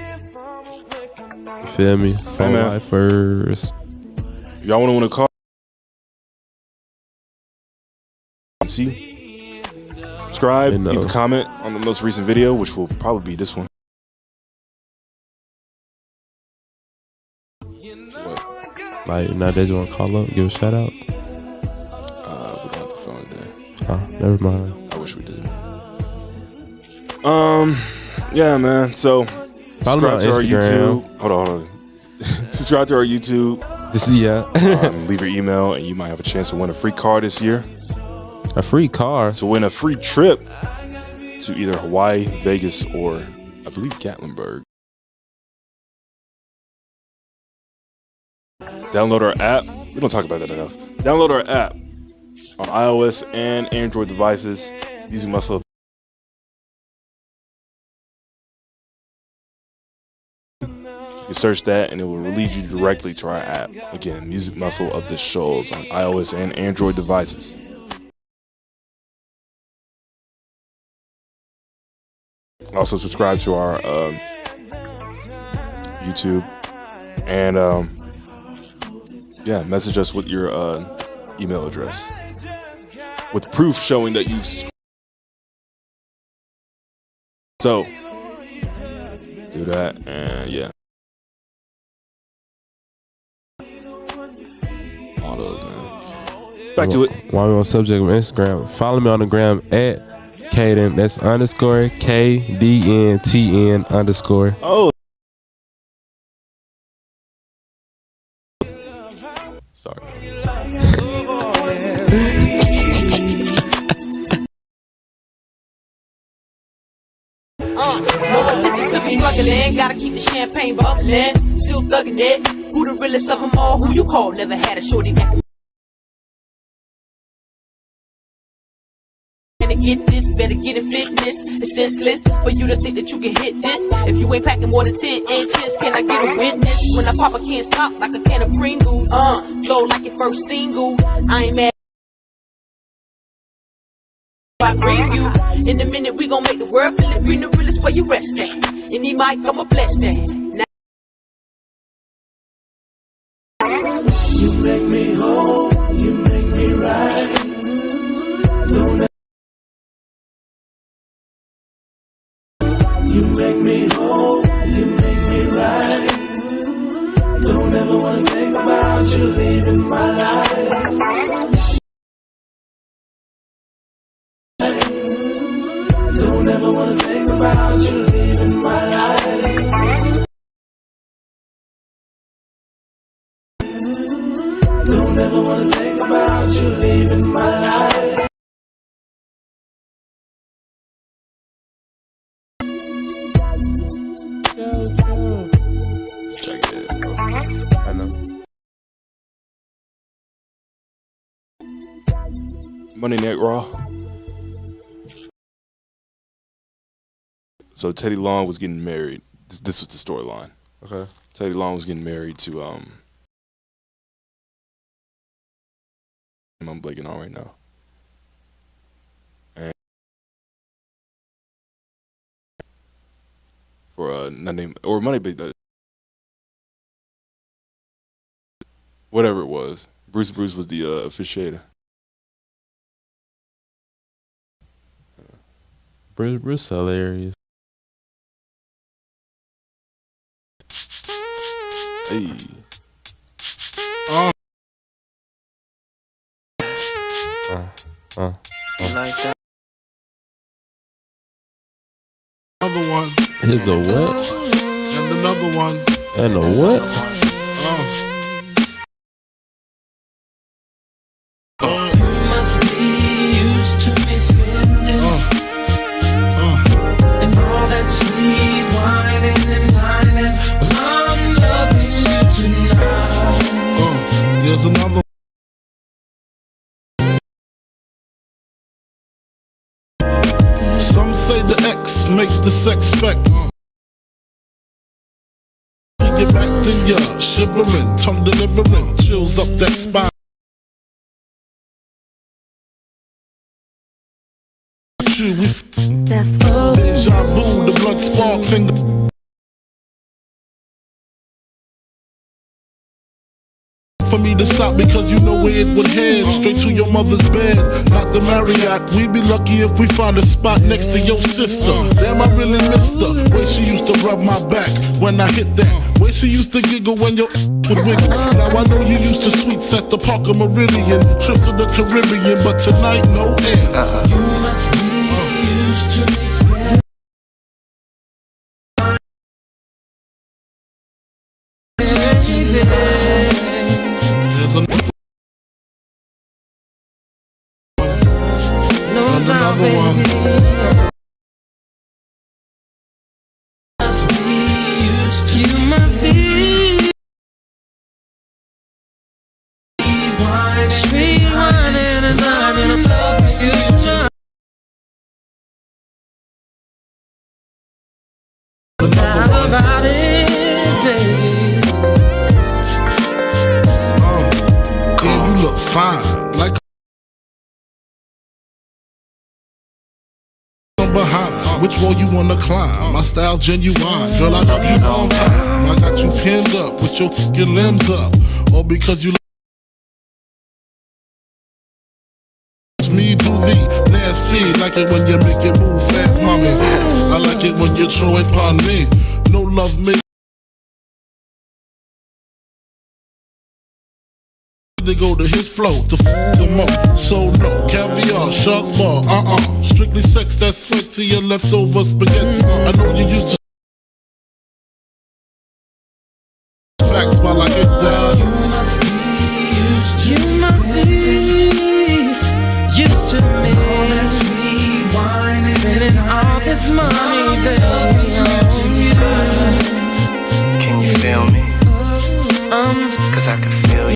Speaker 2: You feel me? Phone life first.
Speaker 3: Y'all want to call? See? Subscribe, leave a comment on the most recent video, which will probably be this one.
Speaker 2: Like, they just want to call up, give a shout out.
Speaker 3: We don't have the phone today.
Speaker 2: Oh, never mind.
Speaker 3: I wish we did. Yeah, man. So
Speaker 2: follow me on
Speaker 3: subscribe to our
Speaker 2: Instagram.
Speaker 3: YouTube. Hold on. Subscribe to our YouTube. Leave your email, and you might have a chance to win a free car this year.
Speaker 2: A free car?
Speaker 3: To win a free trip to either Hawaii, Vegas, or I believe Gatlinburg. Download our app. We don't talk about that enough. Download our app on iOS and Android devices using Muscle. You can search that and it will lead you directly to our app. Again, Music Muscle of the Shoals on iOS and Android devices. Also subscribe to our YouTube and message us with your email address with proof showing that you subscribed. So do that, and all those, man. Back to it.
Speaker 2: While we're on subject of Instagram, follow me on the gram at Kaden. That's _ KDNTN_.
Speaker 3: Oh. Sorry.
Speaker 14: No attention to me struggling. Gotta keep the champagne bubbling. Still thugging it. Who the realest of them all? Who you call? Never had a shorty that can get this. Better get in fitness. It's senseless for you to think that you can hit this. If you ain't packing more than 10 inches, can I get a witness? When I pop, I can't stop like a can of Pringles. Flow like your first single. I ain't mad. I bring you in a minute, we gon' make the world feel it. Bring the realest where you rest at. Any mic, I'ma bless that. Now you make me whole, you make me right. You make me whole, you make me right. Don't ever wanna think about you leaving my life. Don't ever wanna think about you leaving my life. Don't ever wanna think about you leaving my life.
Speaker 3: Check it. I know. Monday Night Raw. So Teddy Long was getting married. This was the storyline.
Speaker 2: Okay.
Speaker 3: Teddy Long was getting married to I'm blanking on right now. And for not name or money big whatever it was. Bruce was the officiator.
Speaker 2: Bruce hilarious.
Speaker 3: Hey.
Speaker 15: Like that.
Speaker 13: Another one.
Speaker 2: Here's a what?
Speaker 13: And another one.
Speaker 2: And a what?
Speaker 14: Must be used to me spending and all that sweet whining and dining. I'm loving you tonight.
Speaker 13: There's another. Some say the X make the sex spec. Get back to ya, shivering, tongue delivering, chills up that spine. True,
Speaker 9: That's
Speaker 13: deja vu, the blood spark finger.
Speaker 15: for me to stop because you know where it would head. Straight to your mother's bed, not the Marriott. We'd be lucky if we found a spot next to your sister. Damn, I really missed her. Way she used to rub my back when I hit that. Way she used to giggle when your would wiggle. Now I know you used to sweets at the Parker Meridian, trips to the Caribbean, but tonight no ends. You must be used to me. There's another one. You must be sweet wine and I'm in love with you tonight. Forgot about it, baby. Damn, you look fine, like behind. Which wall you wanna climb? My style genuine, girl. I love you long time. I got you pinned up with your fucking limbs up, all because you. Me do the nasty, like it when you make it move fast, mommy. I like it when you throw it upon me. No love me. They go to his flow to them up. So no caviar, shark bar, strictly sex that's sweat to your leftover spaghetti. I know you used to facts while I get down. You must be used to me. All that sweet wine, spending all this money, baby, on you.
Speaker 16: Can you feel me? Cause I can feel you.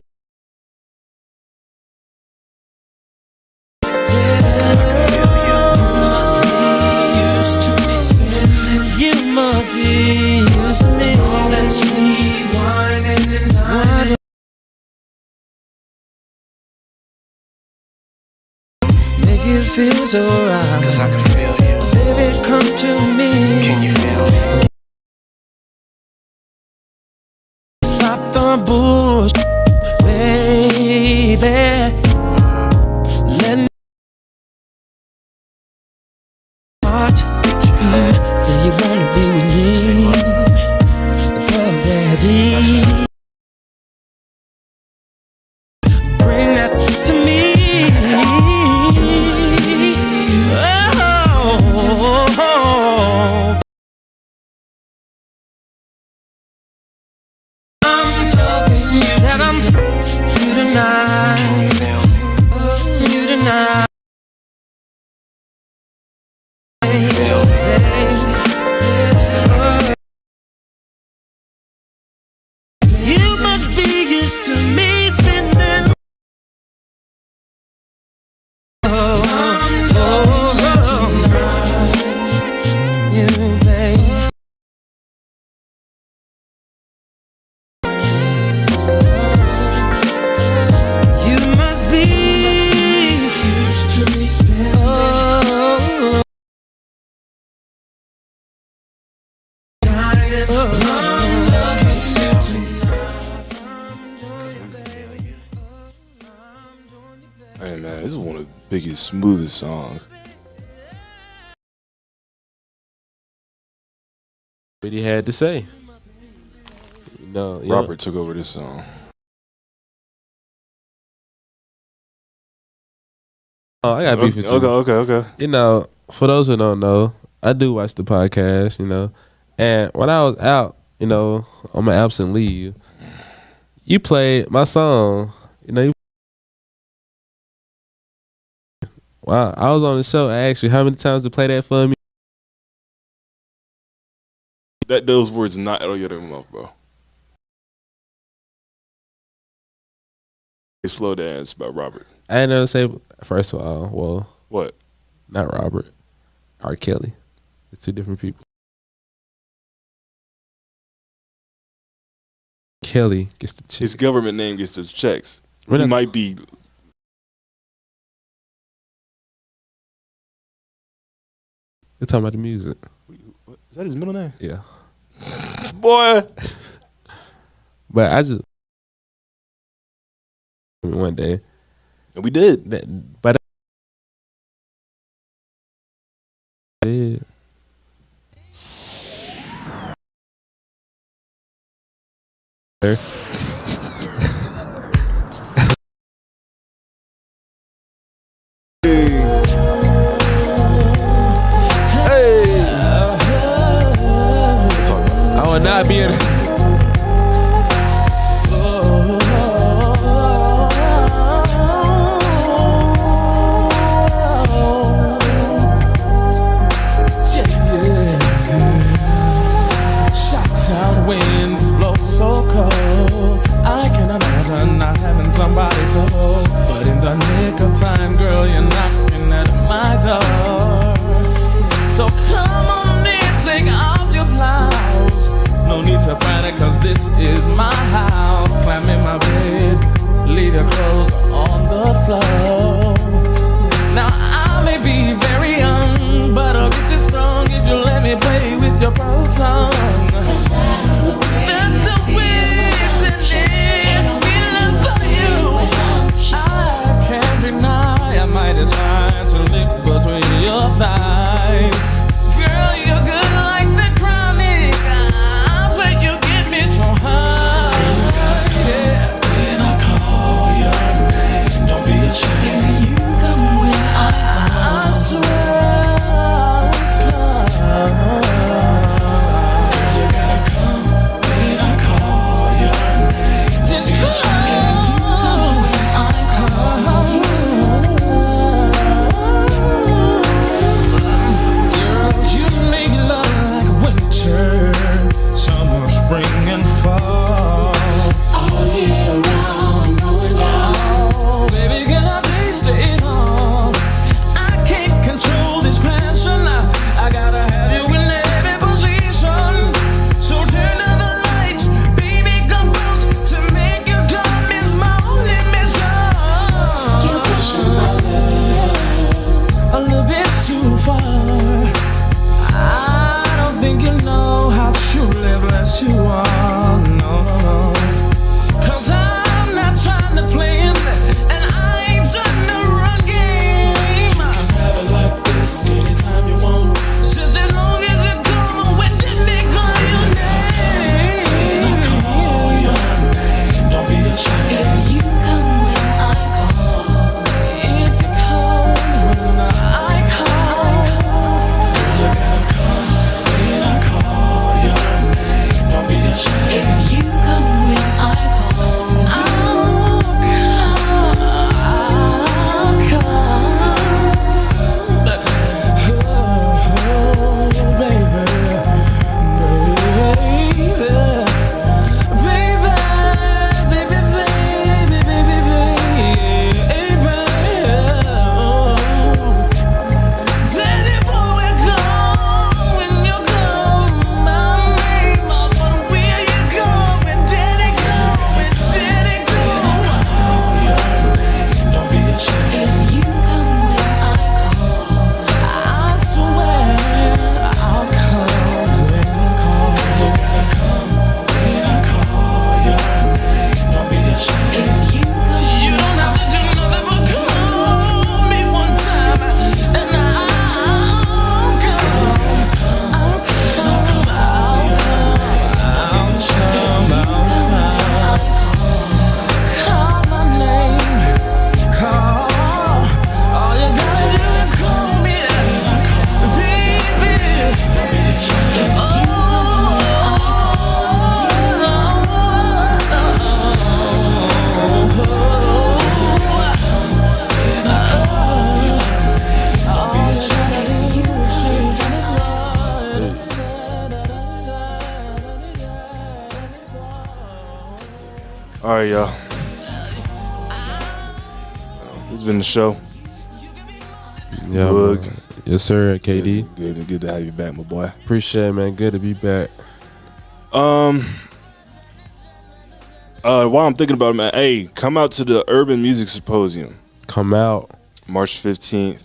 Speaker 6: Feels alright,
Speaker 16: cause I can feel you.
Speaker 6: Baby, come to me.
Speaker 16: Can you feel me?
Speaker 6: Stop the bullshit, baby. Let me heart. Say you wanna be with me, already. Bring that to me.
Speaker 3: Hey man, this is one of the biggest, smoothest songs.
Speaker 2: What he had to say. You know,
Speaker 3: Robert took over this song.
Speaker 2: Oh, I got beef with you.
Speaker 3: Okay.
Speaker 2: You know, for those who don't know, I do watch the podcast, you know. And when I was out, you know, on my absent leave, you played my song. You know, wow, I was on the show. I asked you how many times to play that for me.
Speaker 3: Those words not out of your mouth, bro. Hey, slow dance by Robert.
Speaker 2: I ain't never say. First of all, well,
Speaker 3: what?
Speaker 2: Not Robert. R. Kelly. It's two different people. Kelly gets the checks.
Speaker 3: His government name gets those checks.
Speaker 2: He
Speaker 3: might be.
Speaker 2: We're talking about the music.
Speaker 3: Is that his middle name?
Speaker 2: Yeah.
Speaker 3: Boy.
Speaker 2: But I just one day.
Speaker 3: And we did.
Speaker 2: But I did. I would not be in.
Speaker 17: Winds blow so cold. I can imagine not having somebody to hold. But in the nick of time, girl, you're knocking at my door. So come on in, take off your blouse. No need to panic, cause this is my house. Climb in my bed, leave your clothes on the floor. Now I may be very young, but I'll get you strong if you let me play with your proton. That's the way to live, feeling for you. I can't deny I might decide to live between your thighs. Girl, you're good like the chronic. I swear you get me so high. Yeah. When I call your name, don't be ashamed. You come when I swear I'll come. Summer, spring, and fall. All year round, going down. Baby, can I taste it all? I can't control this passion. I gotta have you in every position. So turn on the lights, baby, come out to make you come. It's my only mission. You're pushing my love a little bit too far. I don't think you know how truly blessed you are, no. Cause I'm not trying to play it, and I ain't trying to run game. You can have it like this anytime you want, just as long as you come when they call your name. When I call your name, don't be ashamed. If you come when I call, if you come when I call, you gotta come when I call your name. Don't be ashamed. If you come when I call, I'll come. Oh, baby, Daddy boy, come when you call my name. For the way you come and daddy come and daddy come. Don't be ashamed. If you come when I call, I swear I'll come when I call. You gotta come when I call your name. Don't be ashamed. If you come, you don't have to do nothing but call me one time, and I'll come. I'll come. Call my name. Call. All you gotta do is call me, baby.
Speaker 3: All right, y'all. This has been the show.
Speaker 2: Yeah,
Speaker 3: Boog.
Speaker 2: man. Yes, sir, KD.
Speaker 3: Good to have you back, my boy.
Speaker 2: Appreciate it, man. Good to be back.
Speaker 3: While I'm thinking about it, man, hey, come out to the Urban Music Symposium.
Speaker 2: Come out.
Speaker 3: March 15th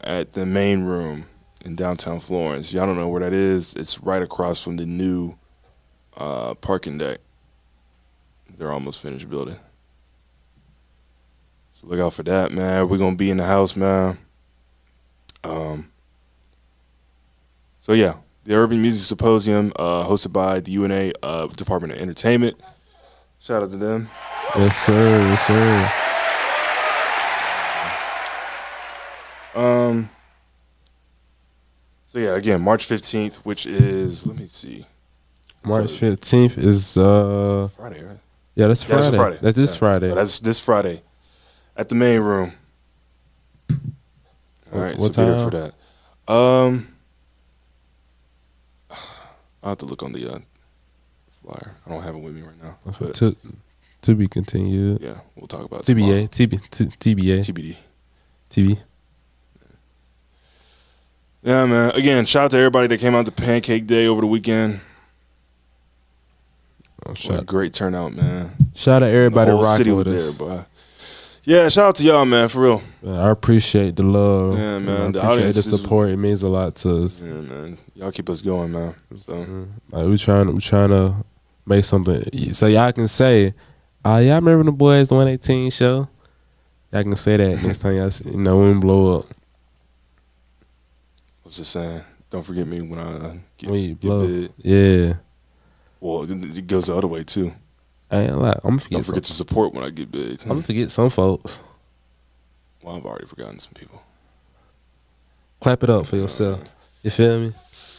Speaker 3: at the main room in downtown Florence. Y'all don't know where that is. It's right across from the new parking deck. They're almost finished building. So look out for that, man. We're gonna be in the house, man. So yeah, the Urban Music Symposium, hosted by the UNA Department of Entertainment. Shout out to them.
Speaker 2: Yes, sir. Yes, sir.
Speaker 3: So yeah, again, March 15th, which is, let me see.
Speaker 2: March 15th is
Speaker 3: Friday, right?
Speaker 2: Yeah, that's Friday.
Speaker 3: That's Friday.
Speaker 2: That's this Friday.
Speaker 3: So that's this Friday at the main room. All right,
Speaker 2: What
Speaker 3: so be there
Speaker 2: time?
Speaker 3: for that. I'll have to look on the flyer. I don't have it with me right now. But
Speaker 2: To be continued.
Speaker 3: yeah, we'll talk about it
Speaker 2: TBA. TBA.
Speaker 3: TBD.
Speaker 2: TV.
Speaker 3: Yeah, man. Again, shout out to everybody that came out to Pancake Day over the weekend. What a great turnout, man.
Speaker 2: Shout out everybody
Speaker 3: The whole city
Speaker 2: rocking with
Speaker 3: was
Speaker 2: us.
Speaker 3: there, boy. Yeah, shout out to y'all, man, for real.
Speaker 2: I appreciate the love.
Speaker 3: Yeah, man.
Speaker 2: I
Speaker 3: The
Speaker 2: appreciate
Speaker 3: audience
Speaker 2: the
Speaker 3: is-
Speaker 2: support. It means a lot to us.
Speaker 3: Yeah, man. Y'all keep us going, man. So
Speaker 2: Like we trying to make something so y'all can say, y'all remember the boys the 118 show? Y'all can say that next time y'all see, when we blow up.
Speaker 3: I was just saying, don't forget me when I get
Speaker 2: blow.
Speaker 3: big.
Speaker 2: Yeah.
Speaker 3: Well, it goes the other way too.
Speaker 2: I ain't gonna lie. I'm gonna
Speaker 3: Don't
Speaker 2: forget
Speaker 3: forget to support when I get big.
Speaker 2: I'm gonna forget some folks.
Speaker 3: Well, I've already forgotten some people.
Speaker 2: Clap it up for yourself. You feel me?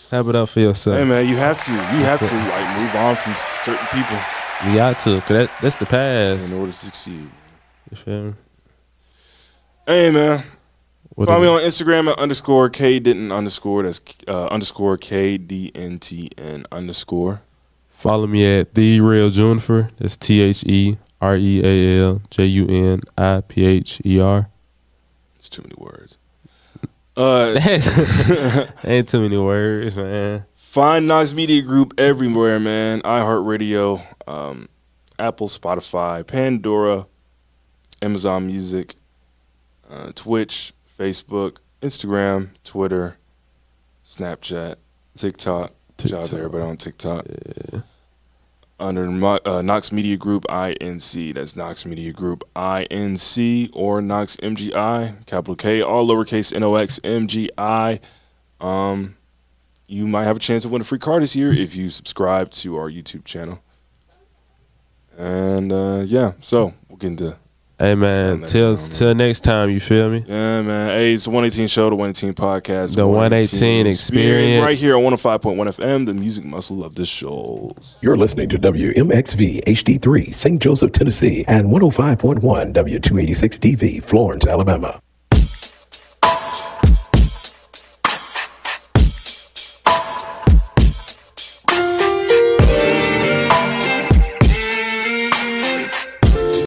Speaker 2: Clap it up for yourself.
Speaker 3: Hey, man, you have to like move on from certain people.
Speaker 2: You got to, cause that's the past.
Speaker 3: In order to succeed.
Speaker 2: You feel me?
Speaker 3: Hey, man.
Speaker 2: What
Speaker 3: Follow me
Speaker 2: is
Speaker 3: on Instagram at _KDenton_. That's _KDNTN_.
Speaker 2: Follow me at The Real Juniper. That's TheRealJunipher.
Speaker 3: It's too many words.
Speaker 2: Ain't too many words, man.
Speaker 3: Find Knox Media Group everywhere, man. iHeartRadio, Apple, Spotify, Pandora, Amazon Music, Twitch, Facebook, Instagram, Twitter, Snapchat, TikTok. Shout out to everybody on TikTok.
Speaker 2: Yeah.
Speaker 3: Under Knox Media Group INC. That's Knox Media Group INC or Knox MGI, capital K, all lowercase NOX MGI. You might have a chance to win a free card this year if you subscribe to our YouTube channel. And yeah, so we'll get into.
Speaker 2: Hey man, till next time, you feel me?
Speaker 3: Yeah, man. Hey, it's the 118 show, the 118 podcast,
Speaker 2: The 118 experience.
Speaker 3: right here on 105.1 FM, the music muscle of the shows.
Speaker 18: You're listening to WMXV HD3, St. Joseph, Tennessee, and 105.1 W286 DV, Florence, Alabama.